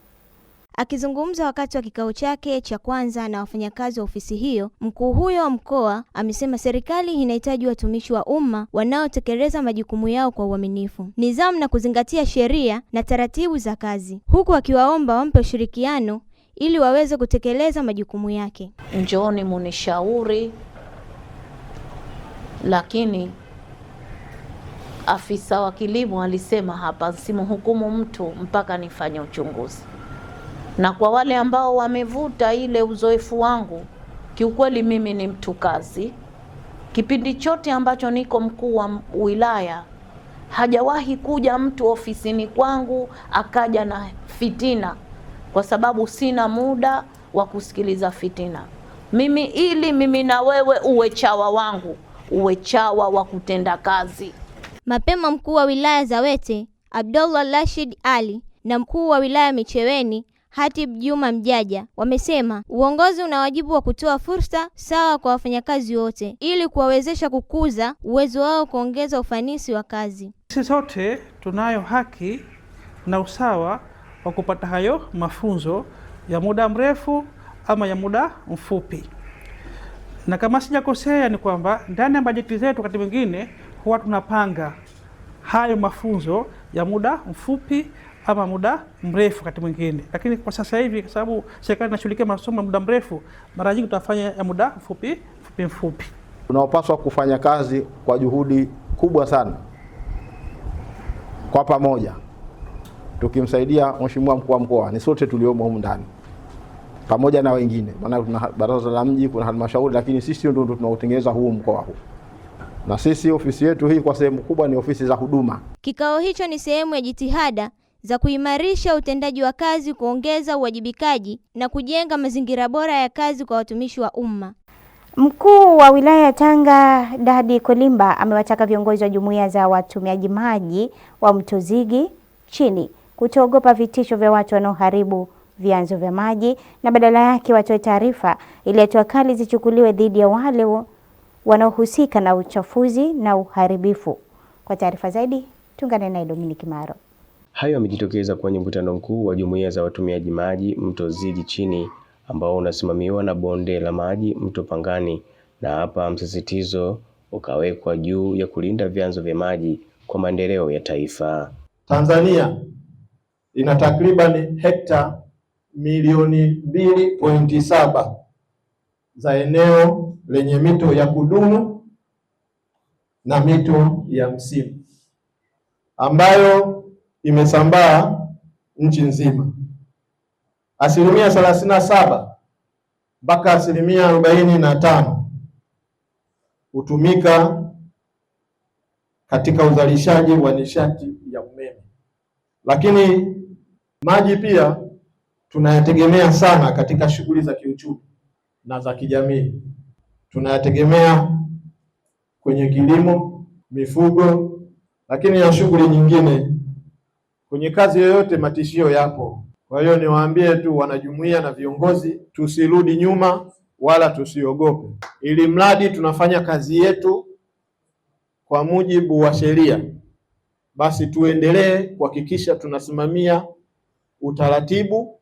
Akizungumza wakati wa kikao chake cha kwanza na wafanyakazi wa ofisi hiyo, mkuu huyo wa mkoa amesema serikali inahitaji watumishi wa umma wanaotekeleza majukumu yao kwa uaminifu, nidhamu na kuzingatia sheria na taratibu za kazi, huku akiwaomba wampe ushirikiano ili waweze kutekeleza majukumu yake. Njooni munishauri, lakini afisa wa kilimo alisema hapa simhukumu mtu mpaka nifanye uchunguzi. Na kwa wale ambao wamevuta ile uzoefu wangu, kiukweli mimi ni mtu kazi. Kipindi chote ambacho niko mkuu wa wilaya, hajawahi kuja mtu ofisini kwangu akaja na fitina, kwa sababu sina muda wa kusikiliza fitina. Mimi na wewe uwe chawa wangu, uwe chawa wa kutenda kazi. Mapema mkuu wa wilaya za Wete Abdullah Rashid Ali na mkuu wa wilaya Micheweni Hatib Juma Mjaja wamesema uongozi una wajibu wa kutoa fursa sawa kwa wafanyakazi wote ili kuwawezesha kukuza uwezo wao, kuongeza ufanisi wa kazi. Sisi sote tunayo haki na usawa wa kupata hayo mafunzo ya muda mrefu ama ya muda mfupi. Na kama sijakosea ni kwamba ndani ya bajeti zetu wakati mwingine huwa tunapanga hayo mafunzo ya muda mfupi ama muda mrefu wakati mwingine, lakini kwa sasa hivi kwa sababu serikali inashughulikia masomo ya muda mrefu, mara nyingi tunafanya ya muda mfupi. Tunaopaswa kufanya kazi kwa juhudi kubwa sana kwa pamoja, tukimsaidia Mheshimiwa mkuu wa mkoa, ni sote tuliomo humu ndani pamoja na wengine, maana kuna baraza la mji, kuna halmashauri, lakini sisi ndio tunaotengeneza huu mkoa huu. Na sisi ofisi yetu hii kwa sehemu kubwa ni ofisi za huduma. Kikao hicho ni sehemu ya jitihada za kuimarisha utendaji wa kazi, kuongeza uwajibikaji na kujenga mazingira bora ya kazi kwa watumishi wa umma. Mkuu wa wilaya ya Tanga Dadi Kolimba amewataka viongozi wa jumuiya za watumiaji maji wa mto Zigi chini kutoogopa vitisho vya watu wanaoharibu vyanzo vya maji, na badala yake watoe taarifa ili hatua kali zichukuliwe dhidi ya wale wanaohusika na uchafuzi na uharibifu. Kwa taarifa zaidi tungane na Dominic Maro. Hayo yamejitokeza kwenye mkutano mkuu wa jumuiya za watumiaji maji mto Zigi chini ambao unasimamiwa na bonde la maji mto Pangani, na hapa msisitizo ukawekwa juu ya kulinda vyanzo vya maji kwa maendeleo ya taifa. Tanzania ina takriban hekta milioni 2.7 za eneo lenye mito ya kudumu na mito ya msimu ambayo imesambaa nchi nzima. 37% mpaka 45% hutumika katika uzalishaji wa nishati ya umeme, lakini maji pia tunayategemea sana katika shughuli za kiuchumi na za kijamii. Tunayategemea kwenye kilimo, mifugo, lakini na shughuli nyingine. Kwenye kazi yoyote matishio yapo. Kwa hiyo niwaambie tu wanajumuiya na viongozi, tusirudi nyuma wala tusiogope. Ili mradi tunafanya kazi yetu kwa mujibu wa sheria, basi tuendelee kuhakikisha tunasimamia utaratibu,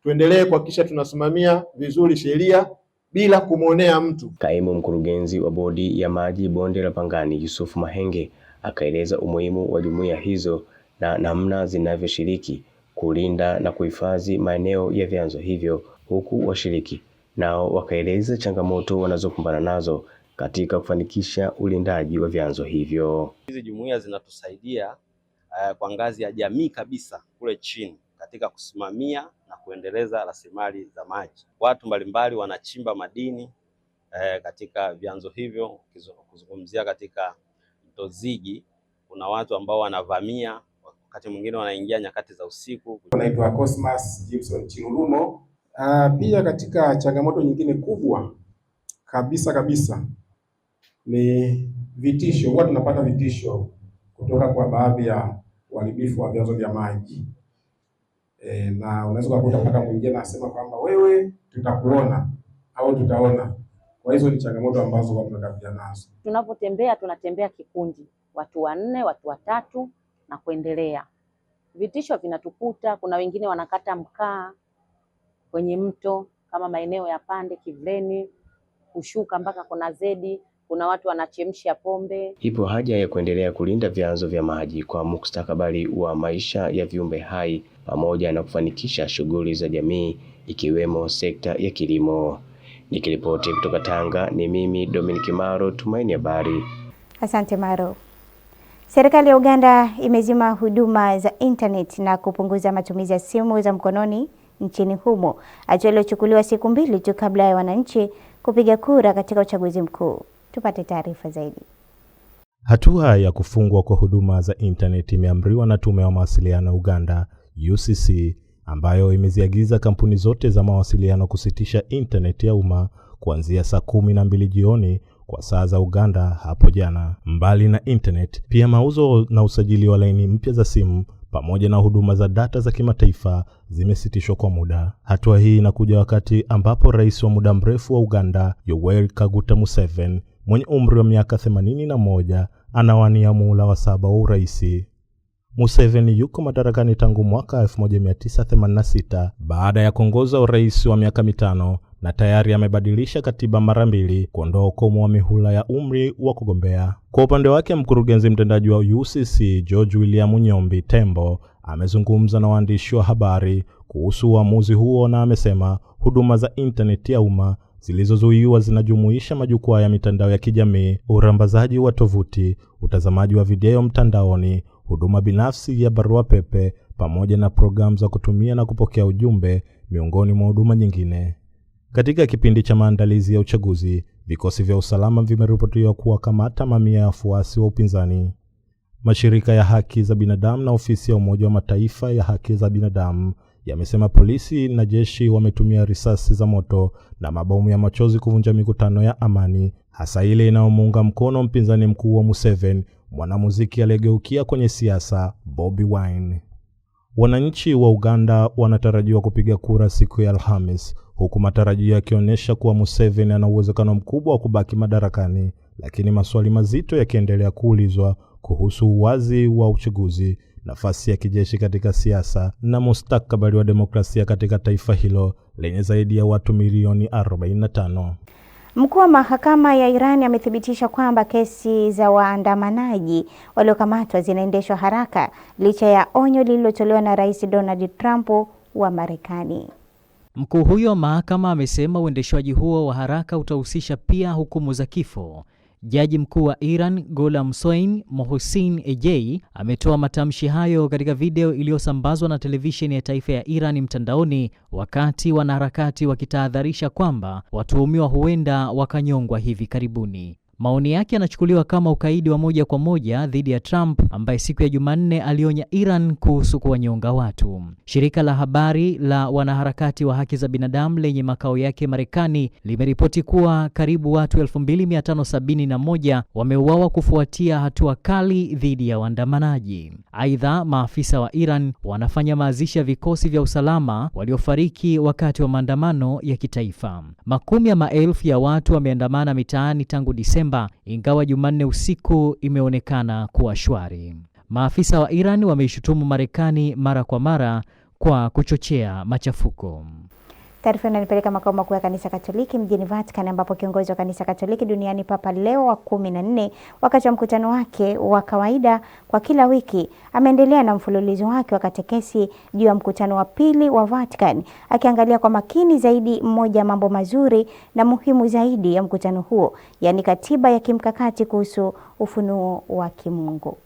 tuendelee kuhakikisha tunasimamia vizuri sheria bila kumwonea mtu. Kaimu mkurugenzi wa bodi ya maji bonde la Pangani Yusuf Mahenge akaeleza umuhimu wa jumuiya hizo na namna zinavyoshiriki kulinda na kuhifadhi maeneo ya vyanzo hivyo, huku washiriki nao wakaeleza changamoto wanazokumbana nazo katika kufanikisha ulindaji wa vyanzo hivyo. Hizi jumuiya zinatusaidia kwa ngazi ya jamii kabisa kule chini katika kusimamia na kuendeleza rasilimali za maji. Watu mbalimbali wanachimba madini katika vyanzo hivyo. Kuzungumzia katika mto Zigi, kuna watu ambao wanavamia, wakati mwingine wanaingia nyakati za usiku. Naitwa Cosmas Gibson Chirulumo. Pia katika changamoto nyingine kubwa kabisa ni vitisho. Huwa tunapata vitisho kutoka kwa baadhi ya uharibifu wa vyanzo vya maji. Na unaweza kukuta mpaka mwingine anasema kwamba wewe tutakuona au tutaona. Kwa hizo ni changamoto ambazo watu tunakabiliana nazo. Tunapotembea tunatembea kikundi, watu 4, watu 3 na kuendelea. Vitisho vinatukuta, kuna wengine wanakata mkaa kwenye mto kama maeneo ya Pande, Kivleni, kushuka mpaka kuna Zedi, kuna watu wanachemsha pombe. Ipo haja ya kuendelea kulinda vyanzo vya maji kwa mustakabali wa maisha ya viumbe hai pamoja na kufanikisha shughuli za jamii ikiwemo sekta ya kilimo. Nikiripoti kutoka Tanga ni mimi Dominic Maro, Tumaini Habari. Asante Maro. Serikali ya Uganda imezima huduma za internet na kupunguza matumizi ya simu za mkononi nchini humo, hatua iliyochukuliwa siku 2 tu kabla ya wananchi kupiga kura katika uchaguzi mkuu. Tupate taarifa zaidi. Hatua ya kufungwa kwa huduma za internet imeamriwa na Tume ya Mawasiliano Uganda UCC, ambayo imeziagiza kampuni zote za mawasiliano kusitisha internet ya umma kuanzia saa 12 jioni kwa saa za Uganda hapo jana. Mbali na internet, pia mauzo na usajili wa laini mpya za simu pamoja na huduma za data za kimataifa zimesitishwa kwa muda. Hatua hii inakuja wakati ambapo rais wa muda mrefu wa Uganda Yoweri Kaguta Museveni mwenye umri wa miaka 81 anawania muhula wa 7 wa urais. Museveni yuko madarakani tangu mwaka 1986 baada ya kuongoza urais wa miaka 5 na tayari amebadilisha katiba mara 2 kuondoa ukomo wa mihula ya umri wa kugombea. Kwa upande wake, mkurugenzi mtendaji wa UCC George William Nyombi Tembo amezungumza na waandishi wa habari kuhusu uamuzi huo na amesema huduma za internet ya umma zilizozuiwa zinajumuisha majukwaa ya mitandao ya kijamii, urambazaji wa tovuti, utazamaji wa video mtandaoni, huduma binafsi ya barua pepe pamoja na programu za kutumia na kupokea ujumbe, miongoni mwa huduma nyingine. Katika kipindi cha maandalizi ya uchaguzi, vikosi vya usalama vimeripotiwa kuwakamata mamia ya wafuasi wa upinzani. Mashirika ya haki za binadamu na ofisi ya Umoja wa Mataifa ya haki za binadamu yamesema polisi na jeshi wametumia risasi za moto na mabomu ya machozi kuvunja mikutano ya amani, hasa ile inayomuunga mkono mpinzani mkuu wa Museveni, mwanamuziki aliyegeukia kwenye siasa Bobi Wine. Wananchi wa Uganda wanatarajiwa kupiga kura siku ya Alhamis, huku matarajio yakionyesha kuwa Museveni ana uwezekano mkubwa wa kubaki madarakani, lakini maswali mazito yakiendelea kuulizwa kuhusu uwazi wa uchaguzi, nafasi ya kijeshi katika siasa na mustakabali wa demokrasia katika taifa hilo lenye zaidi ya watu milioni 45. Mkuu wa mahakama ya Iran amethibitisha kwamba kesi za waandamanaji waliokamatwa zinaendeshwa haraka licha ya onyo lililotolewa na Rais Donald Trump wa Marekani. Mkuu huyo wa mahakama amesema uendeshwaji huo wa haraka utahusisha pia hukumu za kifo. Jaji mkuu wa Iran Ghulam Mohsin Ejei ametoa matamshi hayo katika video iliyosambazwa na televisheni ya taifa ya Iran mtandaoni, wakati wanaharakati wakitahadharisha kwamba watuhumiwa huenda wakanyongwa hivi karibuni. Maoni yake yanachukuliwa kama ukaidi wa moja kwa moja dhidi ya Trump, ambaye siku ya Jumanne alionya Iran kuhusu kuwanyonga watu. Shirika la habari la wanaharakati wa haki za binadamu lenye makao yake Marekani limeripoti kuwa karibu watu 2571 wameuawa kufuatia hatua kali dhidi ya waandamanaji. Aidha, maafisa wa Iran wanafanya mazishi ya vikosi vya usalama waliofariki wakati wa maandamano ya kitaifa. Makumi ya maelfu ya watu wameandamana mitaani tangu Disemba, ingawa Jumanne usiku imeonekana kuwa shwari. Maafisa wa Iran wameishutumu Marekani mara kwa mara kwa kuchochea machafuko. Taarifa inanipeleka makao makuu ya Kanisa Katoliki mjini Vatican, ambapo kiongozi wa Kanisa Katoliki duniani Papa Leo wa 14 wakati wa mkutano wake wa kawaida kwa kila wiki ameendelea na mfululizo wake wa katekesi juu ya mkutano wa pili wa Vatican, akiangalia kwa makini zaidi mmoja mambo mazuri na muhimu zaidi ya mkutano huo, yaani katiba ya kimkakati kuhusu ufunuo wa kimungu.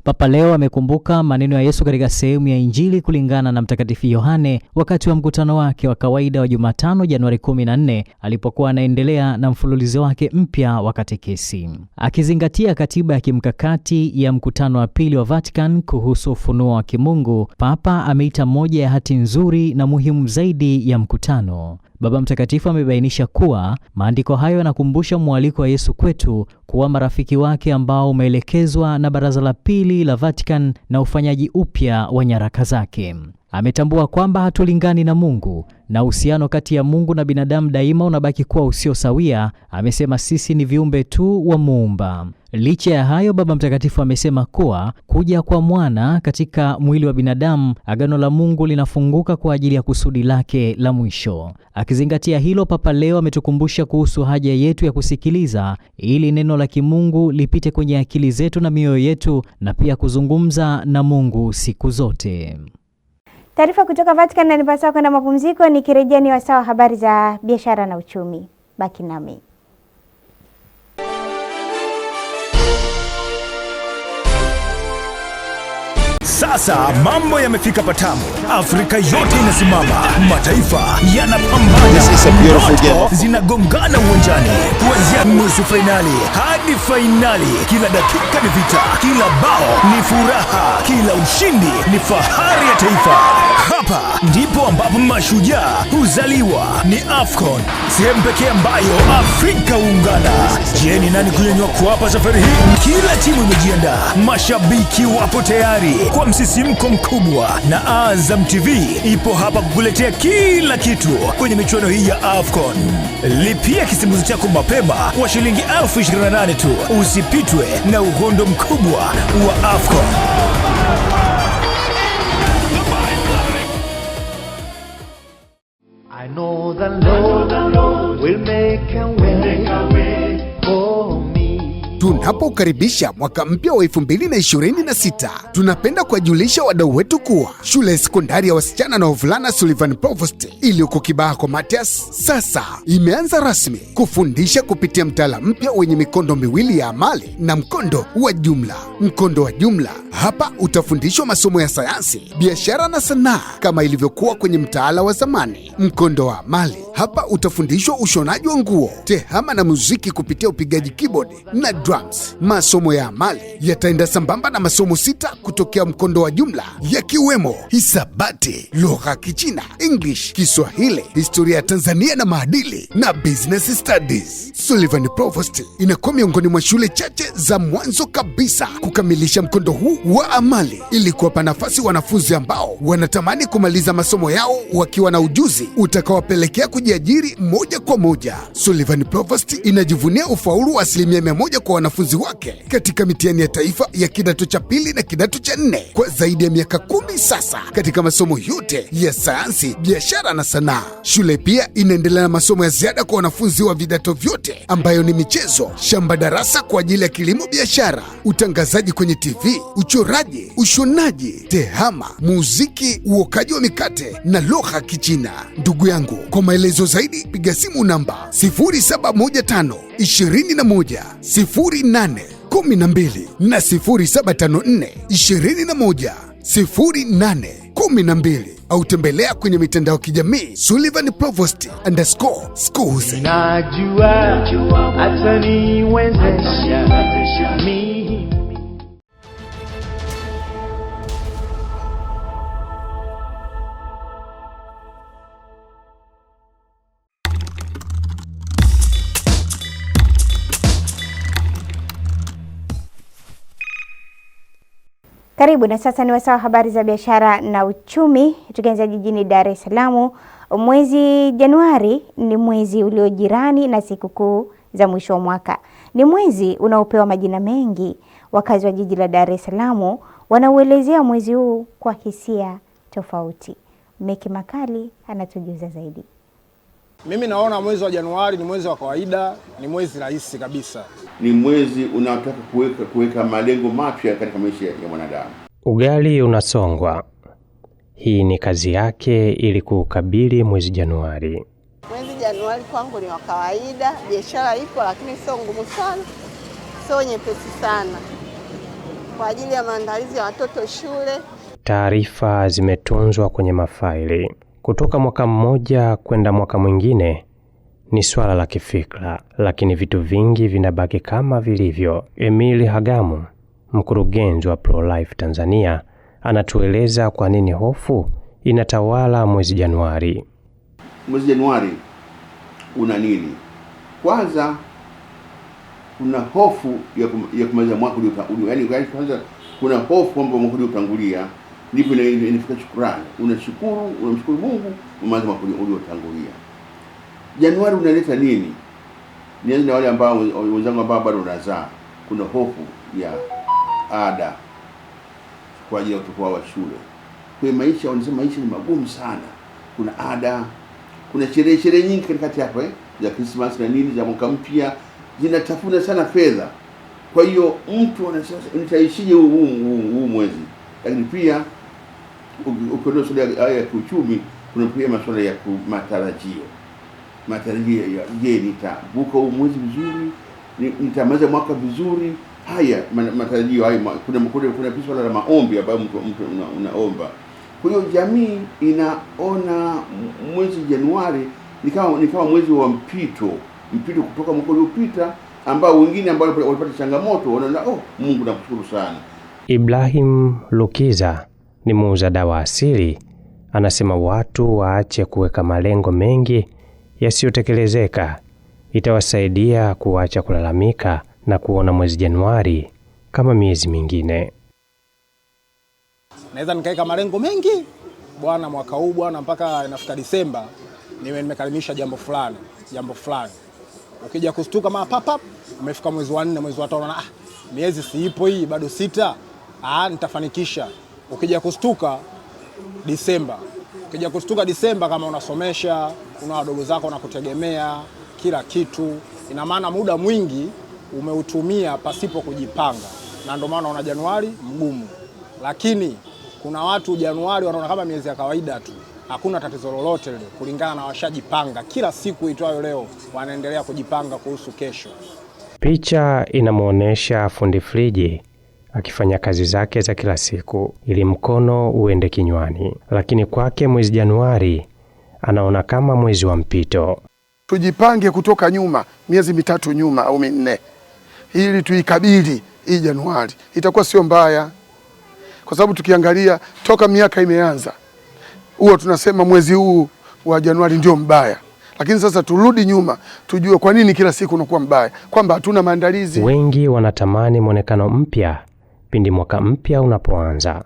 Papa Leo amekumbuka maneno ya Yesu katika sehemu ya Injili kulingana na Mtakatifu Yohane wakati wa mkutano wake wa kawaida wa Jumatano Januari 14 alipokuwa anaendelea na mfululizo wake mpya wa katekesi. Akizingatia katiba ya kimkakati ya mkutano wa pili wa Vatican kuhusu ufunuo wa kimungu, Papa ameita moja ya hati nzuri na muhimu zaidi ya mkutano. Baba Mtakatifu amebainisha kuwa maandiko hayo yanakumbusha mwaliko wa Yesu kwetu kuwa marafiki wake ambao umeelekezwa na Baraza la Pili la Vatican na ufanyaji upya wa nyaraka zake. Ametambua kwamba hatulingani na Mungu na uhusiano kati ya Mungu na binadamu daima unabaki kuwa usio sawia. Amesema sisi ni viumbe tu wa Muumba. Licha ya hayo, Baba Mtakatifu amesema kuwa kuja kwa mwana katika mwili wa binadamu, agano la Mungu linafunguka kwa ajili ya kusudi lake la mwisho. Akizingatia hilo, Papa Leo ametukumbusha kuhusu haja yetu ya kusikiliza ili neno la kimungu lipite kwenye akili zetu na mioyo yetu na pia kuzungumza na Mungu siku zote. Taarifa kutoka Vatican na nipasao kwenda mapumziko, nikirejea ni wasaa wa habari za biashara na uchumi. Baki nami. Sasa mambo yamefika patamu. Afrika yote inasimama, mataifa yanapambana, ndoto zinagongana uwanjani, kuanzia nusu finali hadi finali. Kila dakika ni vita, kila bao ni furaha, kila ushindi ni fahari ya taifa. Hapa ndipo ambapo mashujaa huzaliwa. Ni AFCON, sehemu pekee ambayo Afrika huungana. Je, ni nani kunyanyua kuapa safari hii? Kila timu imejiandaa, mashabiki wapo tayari kwa msisimko mkubwa, na Azam TV ipo hapa kukuletea kila kitu kwenye michuano hii ya AFCON. Lipia kisimbuzi chako mapema kwa shilingi 28,000 tu. Usipitwe na uhondo mkubwa wa AFCON. I know the Lord will make a way for me. Tunapokaribisha mwaka mpya wa 2026, tunapenda kuwajulisha wadau wetu kuwa shule ya sekondari ya wasichana na wavulana Sullivan Provost iliyoko Kibaha kwa Matias sasa imeanza rasmi kufundisha kupitia mtaala mpya wenye mikondo miwili ya amali na mkondo wa jumla. Mkondo wa jumla hapa utafundishwa masomo ya sayansi, biashara na sanaa kama ilivyokuwa kwenye mtaala wa zamani. Mkondo wa amali hapa utafundishwa ushonaji wa nguo, tehama na muziki kupitia upigaji keyboard na drums. Masomo ya amali yataenda sambamba na masomo 6 kutokea mkondo wa jumla, yakiwemo hisabati, lugha Kichina, English, Kiswahili, historia ya Tanzania na maadili na business studies. Sullivan Provost inakuwa miongoni mwa shule chache za mwanzo kabisa kukamilisha mkondo huu wa amali ili kuwapa nafasi wanafunzi ambao wanatamani kumaliza masomo yao wakiwa na ujuzi utakaowapelekea kujiajiri moja kwa moja. Sullivan Provost inajivunia ufaulu wa 100% kwa wanafunzi wake katika mitihani ya taifa ya kidato cha pili na kidato cha 4 kwa zaidi ya miaka 10 sasa katika masomo yote ya sayansi, biashara na sanaa. Shule pia inaendelea na masomo ya ziada kwa wanafunzi wa vidato vyote ambayo ni michezo, shamba darasa kwa ajili ya kilimo biashara, utangazaji kwenye TV, uchoraji, ushonaji, tehama, muziki, uokaji wa mikate na lugha Kichina. Ndugu yangu, kwa maelezo zaidi piga simu namba 0715 21 08 12 na 0754 21 08 12 au tembelea kwenye mitandao ya kijamii @Sullivan_schools. Najua ataniwezesha mimi. Karibu na sasa ni wasaa habari za biashara na uchumi. Tukianza jijini Dar es Salaam, mwezi Januari ni mwezi uliojirani na sikukuu za mwisho wa mwaka. Ni mwezi unaopewa majina mengi. Wakazi wa jiji la Dar es Salaam wanauelezea mwezi huu kwa hisia tofauti. Meki Makali anatujuza zaidi. Mimi naona mwezi wa Januari ni mwezi wa kawaida, ni mwezi rahisi kabisa. Ni mwezi unaotaka kuweka malengo mapya katika maisha ya mwanadamu. Ugali unasongwa. Hii ni kazi yake ili kukabili mwezi Januari. Mwezi Januari kwangu ni wa kawaida, biashara ipo lakini sio ngumu sana, sio nyepesi sana. kwa ajili ya maandalizi ya watoto shule. Taarifa zimetunzwa kwenye mafaili. Kutoka mwaka mmoja kwenda mwaka mwingine ni swala la kifikra, lakini vitu vingi vinabaki kama vilivyo. Emily Hagamu, mkurugenzi wa Pro-Life Tanzania, anatueleza kwa nini hofu inatawala mwezi Januari. Mwezi Januari una nini? Kwanza kuna hofu ya kumaliza mwaka uliopita. Yaani kwanza kuna hofu kwamba mwaka uliotangulia, ndipo inafika shukrani. Unamshukuru Mungu umaliza mwaka uliotangulia. Januari unaleta nini? Nianze na wale ambao wenzangu ambao bado wanazaa. Kuna hofu ya ada kwa ajili ya watoto wa shule. Kwa maisha, wanasema maisha ni magumu sana. Kuna ada, kuna sherehe nyingi katikati hapo za Christmas na nini, za mwaka mpya, zinatafuna sana fedha. Kwa hiyo mtu anasema nitaishije huu mwezi. Lakini pia ukiondoa swala ya kiuchumi, kuna pia masuala ya matarajio. Matarajio ya je, nitavuka huu mwezi vizuri? Nitamaliza mwaka vizuri? Haya matarajio haya, kuna pia la maombi ambayo mtu unaomba. Kwa hiyo jamii inaona mwezi Januari ni kama mwezi wa mpito kutoka mwaka uliopita, ambao wengine ambao walipata changamoto wanaona Mungu nakushukuru sana. Ibrahim Lukiza ni muuza dawa asili, anasema watu waache kuweka malengo mengi yasiyotekelezeka. Itawasaidia kuacha kulalamika na kuona mwezi Januari kama miezi mingine. Naweza nikaweka malengo mengi bwana, mwaka huu bwana, mpaka inafika Disemba nimekalimisha jambo fulani. Ukija kustuka mara pap umefika mwezi wa 4, mwezi wa 5, na miezi siipo hii bado 6, nitafanikisha. Ukija kustuka Disemba, kama unasomesha, una wadogo zako na kutegemea kila kitu, ina maana muda mwingi umeutumia pasipo kujipanga, na ndio maana una Januari mgumu. Lakini kuna watu Januari wanaona kama miezi ya kawaida tu, hakuna tatizo lolote lile, kulingana na washajipanga. Kila siku itwayo leo wanaendelea kujipanga kuhusu kesho. Picha inamuonesha fundi friji akifanya kazi zake za kila siku ili mkono uende kinywani, lakini kwake mwezi Januari anaona kama mwezi wa mpito. Tujipange kutoka nyuma, miezi 3 nyuma au 4, ili tuikabili hii Januari. Itakuwa sio mbaya, kwa sababu tukiangalia toka miaka imeanza, huwa tunasema mwezi huu wa Januari ndio mbaya. Lakini sasa turudi nyuma, tujue kwa nini kila siku unakuwa mbaya, kwamba hatuna maandalizi. Wengi wanatamani mwonekano mpya pindi mwaka mpya unapoanza,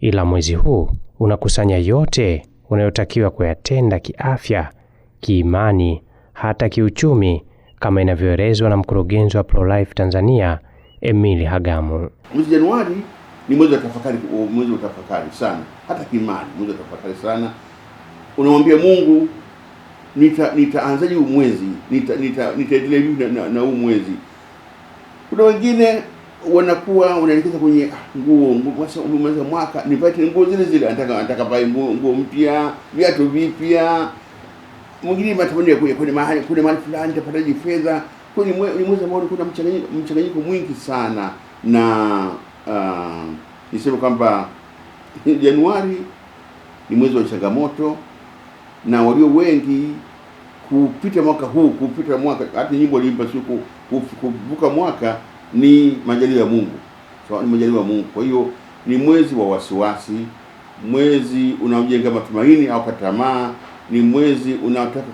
ila mwezi huu unakusanya yote unayotakiwa kuyatenda kiafya, kiimani, hata kiuchumi, kama inavyoelezwa na mkurugenzi wa Pro-Life Tanzania, Emily Hagamu. Mwezi Januari ni mwezi wa tafakari sana, hata kiimani, mwezi wa tafakari sana. Unamwambia Mungu, nitaanzaje huu mwezi? Nitaendelea vipi na huu mwezi? Kuna wengine wanaelekeza kwenye nguo, umemaliza mwaka, nipate nguo zile, anataka vae nguo mpya, viatu vipya. Mwingine matamani kwenye mahali fulani nitapataje fedha. Kwa hiyo ni mwezi ambao kuna mchanganyiko mwingi sana, na niseme kwamba Januari ni mwezi wa changamoto, na walio wengi kupita mwaka, hata nyimbo limpa siku kuvuka mwaka ni majaliwa ya Mungu. Ni majaliwa ya Mungu. Kwa hiyo ni mwezi wa wasiwasi, mwezi unaojenga matumaini au tamaa, ni mwezi unaotaka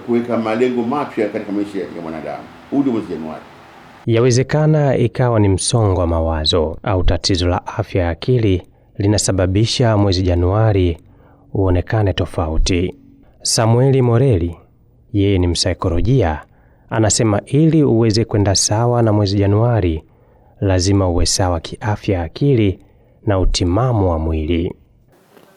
kuweka malengo mapya katika maisha ya mwanadamu. Huu ndio mwezi Januari. Yawezekana ikawa ni msongo wa mawazo au tatizo la afya ya akili linasababisha mwezi Januari uonekane tofauti. Samueli Moreli, yeye ni msaikolojia, anasema ili uweze kwenda sawa na mwezi Januari, lazima uwe sawa kiafya akili na utimamu wa mwili.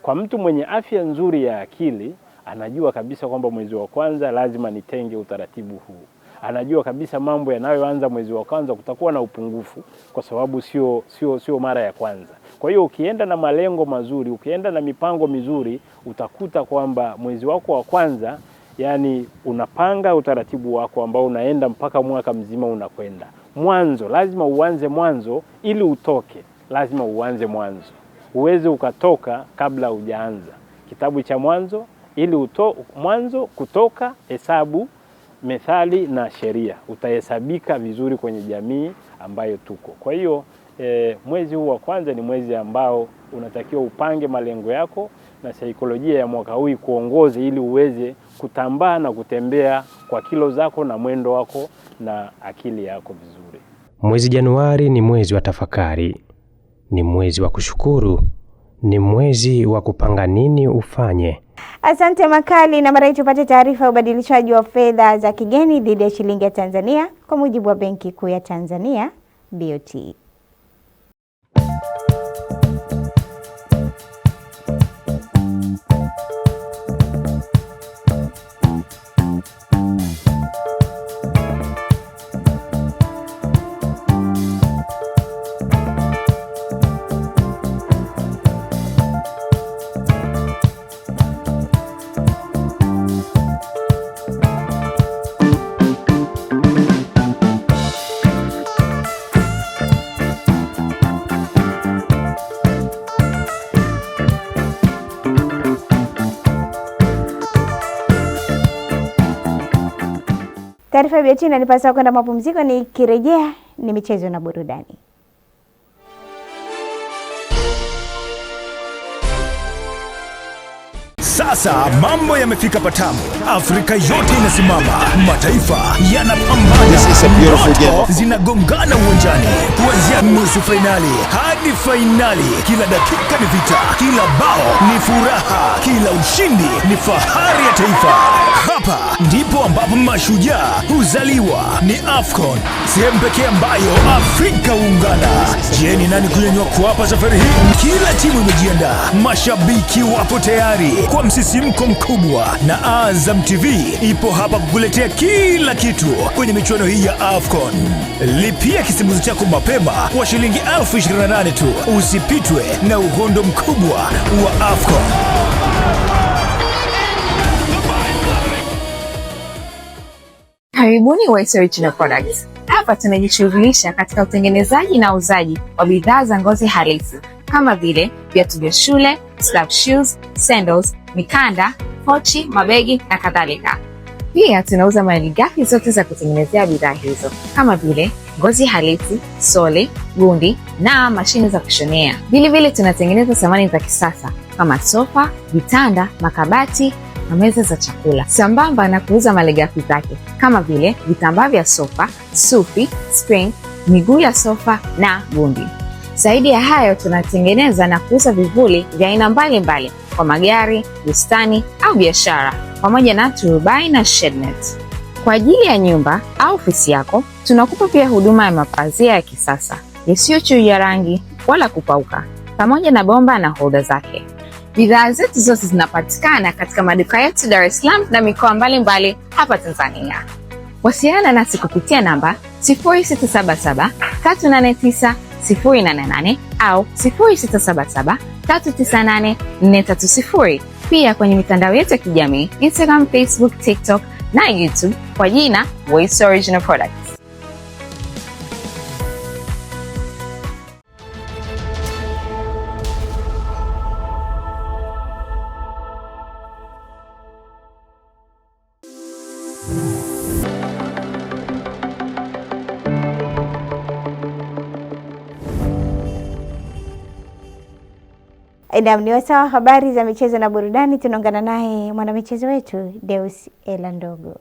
Kwa mtu mwenye afya nzuri ya akili, anajua kabisa kwamba mwezi wa kwanza lazima nitenge utaratibu huu. Anajua kabisa mambo yanayoanza mwezi wa kwanza kutakuwa na upungufu, kwa sababu sio mara ya kwanza. Kwa hiyo ukienda na malengo mazuri, ukienda na mipango mizuri, utakuta kwamba mwezi wako wa kwanza, yani unapanga utaratibu wako ambao unaenda mpaka mwaka mzima unakwenda. Mwanzo lazima uanze mwanzo ili utoke. lazima uanze mwanzo. Uweze ukatoka kabla hujaanza. Kitabu cha Mwanzo, ili mwanzo, Kutoka, Hesabu, Methali na Sheria, utahesabika vizuri kwenye jamii ambayo tuko. Kwa hiyo mwezi huu wa kwanza ni mwezi ambao unatakiwa upange malengo yako na saikolojia ya mwaka huu kuongoze, ili uweze kutambaa na kutembea kwa kilo zako na mwendo wako na akili yako vizuri. Mwezi Januari ni mwezi wa tafakari, ni mwezi wa kushukuru, ni mwezi wa kupanga nini ufanye. Asante Makali. Na mara hii tupate taarifa ya ubadilishaji wa fedha za kigeni dhidi ya shilingi ya Tanzania kwa mujibu wa Benki Kuu ya Tanzania BOT. Taarifa ya BOT inanipasa kwenda mapumziko, nikirejea ni michezo na burudani. Sasa mambo yamefika patamu. Afrika yote inasimama, mataifa yanapambana, ndoto zinagongana uwanjani, kuanzia nusu finali hadi finali. Kila dakika ni vita, kila bao ni furaha, kila ushindi ni fahari ya taifa. Hapa ndipo ambapo mashujaa huzaliwa. Ni AFCON, sehemu pekee ambayo Afrika huungana. Je, ni nani kunyanyua kwapa safari hii? Kila timu imejiandaa, mashabiki wapo tayari kwa msisimko mkubwa, na Azam TV ipo hapa kukuletea kila kitu kwenye michuano hii ya AFCON. Lipia kisimbuzi chako mapema kwa shilingi 28,000 tu. Usipitwe na uhondo mkubwa wa AFCON. Karibuni Waisy Original Products. Hapa tunajishughulisha katika utengenezaji na uuzaji wa bidhaa za ngozi halisi kama vile viatu vya shule, slab shoes, sandals, mikanda, pochi, mabegi na kadhalika. Pia tunauza malighafi zote za kutengenezea bidhaa hizo kama vile ngozi halisi, sole, gundi na mashine za kushonea. Vile tunatengeneza samani za kisasa kama sofa, vitanda, makabati na meza za chakula, sambamba na kuuza malighafi zake kama vile vitambaa vya sofa, sufi, spring, miguu ya sofa na gundi. Zaidi ya hayo, tunatengeneza na kuuza vivuli vya aina mbalimbali kwa magari, bustani au biashara, pamoja na turubai na shednet. Kwa ajili ya nyumba au ofisi yako, tunakupa pia huduma ya mapazia ya kisasa yasiyochuja rangi wala kupauka, pamoja na bomba na holder zake. Bidhaa zetu zote zinapatikana katika maduka yetu Dar es Salaam na mikoa mbalimbali hapa Tanzania. Wasiliana nasi kupitia namba 0677389088 au 0677398430. Pia kwenye mitandao yetu ya kijamii Instagram, Facebook, TikTok na YouTube kwa jina Waisy Original Products. Ni wasawa habari za michezo na burudani. Tunaungana naye mwanamichezo wetu Deus Elandogo.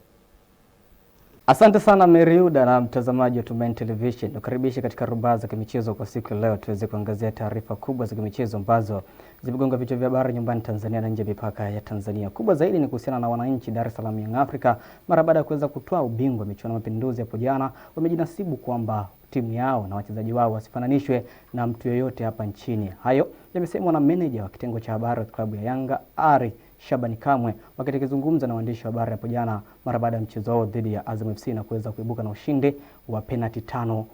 Asante sana Meriuda na mtazamaji wa Tumaini Television. Nakaribisha katika rubaa za kimichezo kwa siku leo, tuweze kuangazia taarifa kubwa za kimichezo ambazo zimegonga vichwa vya habari nyumbani Tanzania na nje ya mipaka ya Tanzania. Kubwa zaidi ni kuhusiana na wananchi Dar es Salaam Young Africa mara baada ya kuweza kutoa ubingwa michuano ya Mapinduzi hapo jana. Wamejinasibu kwamba timu yao na wachezaji wao wasifananishwe na mtu yoyote hapa nchini. Hayo yamesemwa na meneja wa kitengo cha habari wa klabu ya Yanga Ari Shabani Kamwe wakati akizungumza na waandishi wa habari hapo jana mara baada ya mchezo wao dhidi ya Azam FC na kuweza kuibuka na ushindi wa penalti 5-4.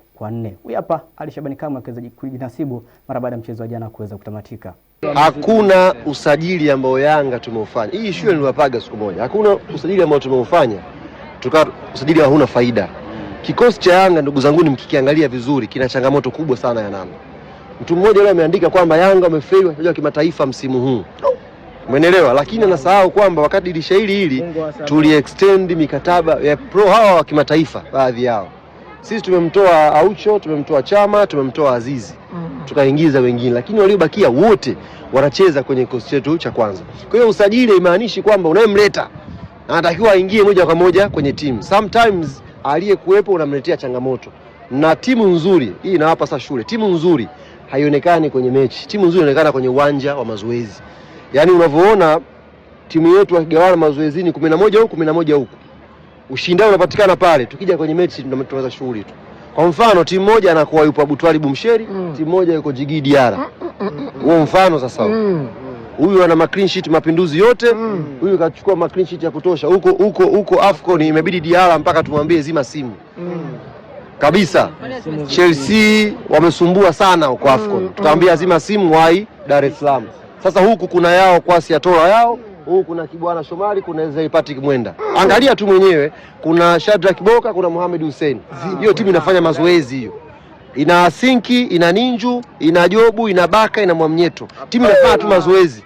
Huyu hapa Ali Shabani Kamwe akiweza kujinasibu mara baada ya mchezo wa jana kuweza kutamatika. Hakuna usajili ambao Yanga tumeufanya. Hii shule niliwapaga siku moja. Hakuna usajili ambao tumeufanya tukawa usajili hauna faida. Kikosi cha Yanga ndugu zangu mkikiangalia vizuri kina changamoto kubwa sana ya namba. Mtu mmoja leo ameandika kwamba Yanga wamefeli wachezaji wa kimataifa msimu huu. Umeelewa? Lakini anasahau kwamba wakati dirisha hili tuli-extend mikataba ya pro hawa wa kimataifa baadhi yao. Sisi tumemtoa Aucho, tumemtoa Chama, tumemtoa Azizi. Tukaingiza wengine, lakini waliobakia wote wanacheza kwenye kikosi chetu cha kwanza. Kwa hiyo usajili imaanishi kwamba unayemleta anatakiwa aingie moja kwa moja kwenye timu. Sometimes aliyekuepo unamletea changamoto. Na timu nzuri, hii inawapa sasa shule. Timu nzuri haionekani kwenye mechi. Timu nzuri inaonekana kwenye uwanja wa mazoezi. Yaani unavyoona timu yetu wakigawana mazoezini 11 huku 11 huku. Ushindani unapatikana pale. Tukija kwenye mechi tunaweza shughuli tu. Kwa mfano timu moja anakuwa yupo Abutwali Bumsheri, timu moja yuko Jigi Diara. Huo mfano sasa. Huyu ana ma clean sheet Mapinduzi yote, huyu kachukua ma clean sheet ya kutosha. Huko Afcon imebidi Diara mpaka tumwambie zima simu. Kabisa. Chelsea wamesumbua sana huko Afcon. Tukamwambia zima simu wai Dar es Salaam. Sasa huku kuna yao Kwasi ya Tola yao, huku kuna Kibwana Shomari, kuna Zai Patrick Mwenda. Angalia tu mwenyewe, kuna Shadrack Boka, kuna Mohamed Hussein. Hiyo timu inafanya mazoezi hiyo. Ina Sinki, ina Ninju, ina Jobu, ina Baka, ina Mwamnyeto. Timu inafanya tu mazoezi.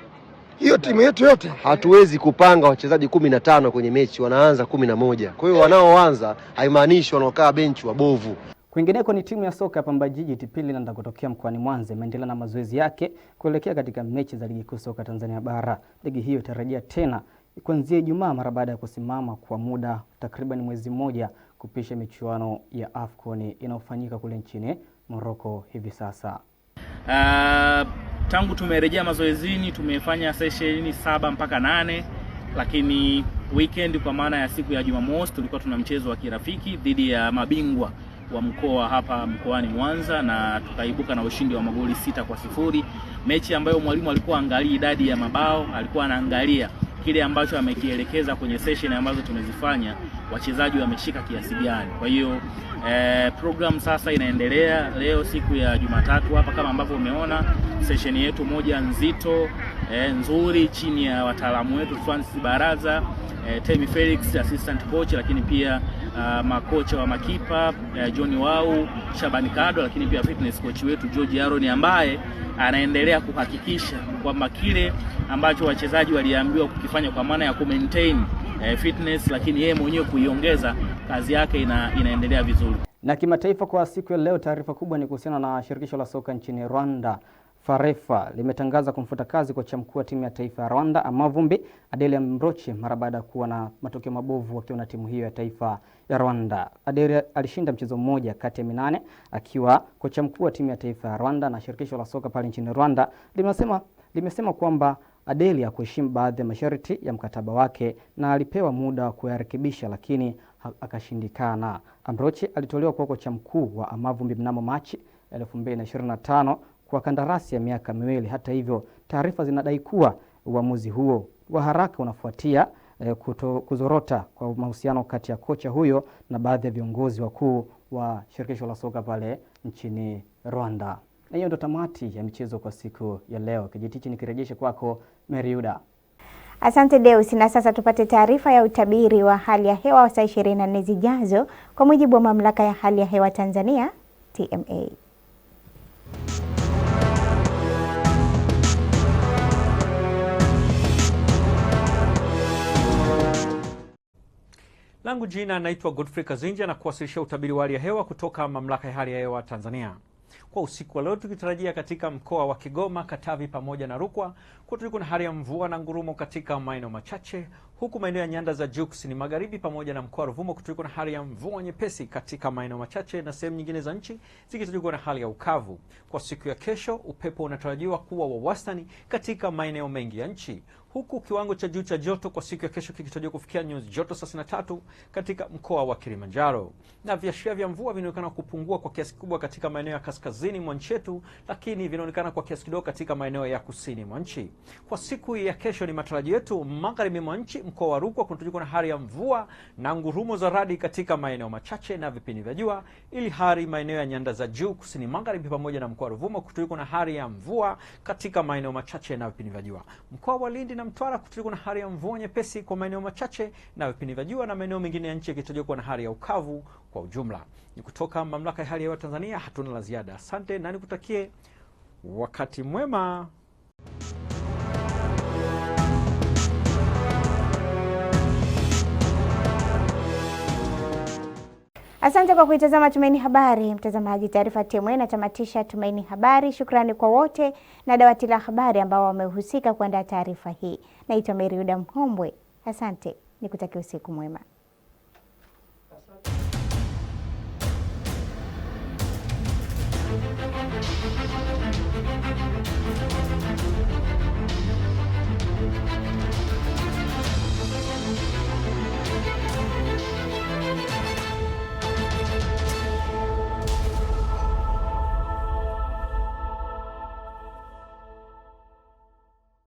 Hiyo timu yetu yote hatuwezi kupanga wachezaji 15 kwenye mechi, wanaanza 11. Kwa hiyo wanaoanza haimaanishi wanaokaa benchi wabovu. Kwingineko ni timu ya soka Pamba Jiji TP inaenda kutokea mkoani Mwanza imeendelea na mazoezi yake kuelekea katika mechi za ligi kuu soka Tanzania bara. Ligi hiyo itarejea tena kuanzia Ijumaa mara baada ya kusimama kwa muda takriban mwezi mmoja kupisha michuano ya Afcon inayofanyika kule nchini Morocco hivi sasa. Tangu tumerejea mazoezini tumefanya session 7 mpaka 8, lakini weekend kwa maana ya siku ya Jumamosi tulikuwa tuna mchezo wa kirafiki dhidi ya mabingwa wa mkoa hapa mkoani Mwanza na tukaibuka na ushindi wa magoli 6-0. Mechi ambayo mwalimu alikuwa angalia idadi ya mabao, alikuwa anaangalia kile ambacho amekielekeza kwenye session ambazo tumezifanya, wachezaji wameshika kiasi gani. Kwa hiyo program sasa inaendelea leo siku ya Jumatatu hapa kama ambavyo umeona session yetu moja nzito nzuri chini ya wataalamu wetu Francis Baraza, Temi Felix assistant coach, lakini pia makocha wa makipa John Wau, Shabani Kado, lakini pia fitness coach wetu George Aaron ambaye anaendelea kuhakikisha kwamba kile ambacho wachezaji waliambiwa kukifanya kwa maana ya maintain fitness, lakini yeye mwenyewe kuiongeza, kazi yake inaendelea vizuri. Na kimataifa kwa siku ya leo, taarifa kubwa ni kuhusiana na shirikisho la soka nchini Rwanda. Farefa limetangaza kumfuta kazi kocha mkuu wa timu ya taifa ya Rwanda Amavumbi Adele Mroche mara baada ya kuwa na matokeo mabovu wakiwa na timu hiyo ya taifa ya Rwanda. Adele alishinda mchezo mmoja kati ya 8 akiwa kocha mkuu wa timu ya taifa ya Rwanda, na shirikisho la soka pale nchini Rwanda limesema kwamba Adele hakuheshimu baadhi ya masharti ya mkataba wake na alipewa muda wa kuyarekebisha, lakini akashindikana. Mroche alitolewa kwa kocha mkuu wa Amavumbi mnamo Machi 2025 kwa kandarasi ya miaka 2. Hata hivyo, taarifa zinadai kuwa uamuzi huo wa haraka unafuatia kuzorota kwa mahusiano kati ya kocha huyo na baadhi ya viongozi wakuu wa shirikisho la soka pale nchini Rwanda. Na hiyo ndo tamati ya michezo kwa siku ya leo. Kijitichi nikirejeshe kwako Meriuda. Asante Deus, na sasa tupate taarifa ya utabiri wa hali ya hewa wa saa 24 zijazo kwa mujibu wa mamlaka ya hali ya hewa Tanzania TMA. Langu jina naitwa Godfrey Kazinja na kuwasilisha utabiri wa hali ya hewa kutoka mamlaka ya hali ya hewa Tanzania. Kwa usiku wa leo tukitarajia katika mkoa wa Kigoma, Katavi pamoja na Rukwa kutakuwa na hali ya mvua na ngurumo katika maeneo machache, huku maeneo ya nyanda za juu kusini magharibi pamoja na mkoa wa Ruvuma kutakuwa na hali ya mvua nyepesi katika maeneo machache, na sehemu nyingine za nchi zikitakuwa na hali ya ukavu. Kwa siku ya kesho upepo unatarajiwa kuwa wa wastani katika maeneo mengi ya nchi, huku kiwango cha juu cha joto kwa siku ya kesho kikitarajiwa kufikia nyuzi joto 33 katika mkoa wa Kilimanjaro. Na viashiria vya mvua vinaonekana kupungua kwa kiasi kubwa katika maeneo ya kaskazini mwa nchi yetu, lakini vinaonekana kwa kiasi kidogo katika maeneo ya kusini mwa nchi. Kwa siku ya kesho ni matarajio yetu magharibi mwa nchi, mkoa wa Rukwa kunatarajiwa na hali ya mvua na ngurumo za radi katika maeneo machache na vipindi vya jua, ili hali maeneo ya nyanda za juu kusini magharibi pamoja na mkoa wa Ruvuma kunatarajiwa na hali ya mvua katika maeneo machache na vipindi vya jua. Mkoa wa Lindi na Mtwara kutakuwa na hali ya mvua nyepesi kwa maeneo machache na vipindi vya jua, na maeneo mengine ya nchi yakitarajiwa kuwa na hali ya ukavu kwa ujumla. Ni kutoka mamlaka ya hali ya hewa Tanzania, hatuna la ziada. Asante na nikutakie wakati mwema. Asante kwa kuitazama Tumaini Habari, mtazamaji. Taarifa TMA inatamatisha Tumaini Habari. Shukrani kwa wote na dawati la habari ambao wamehusika kuandaa taarifa hii. Naitwa Meriuda Mhombwe. Asante, nikutakia usiku mwema.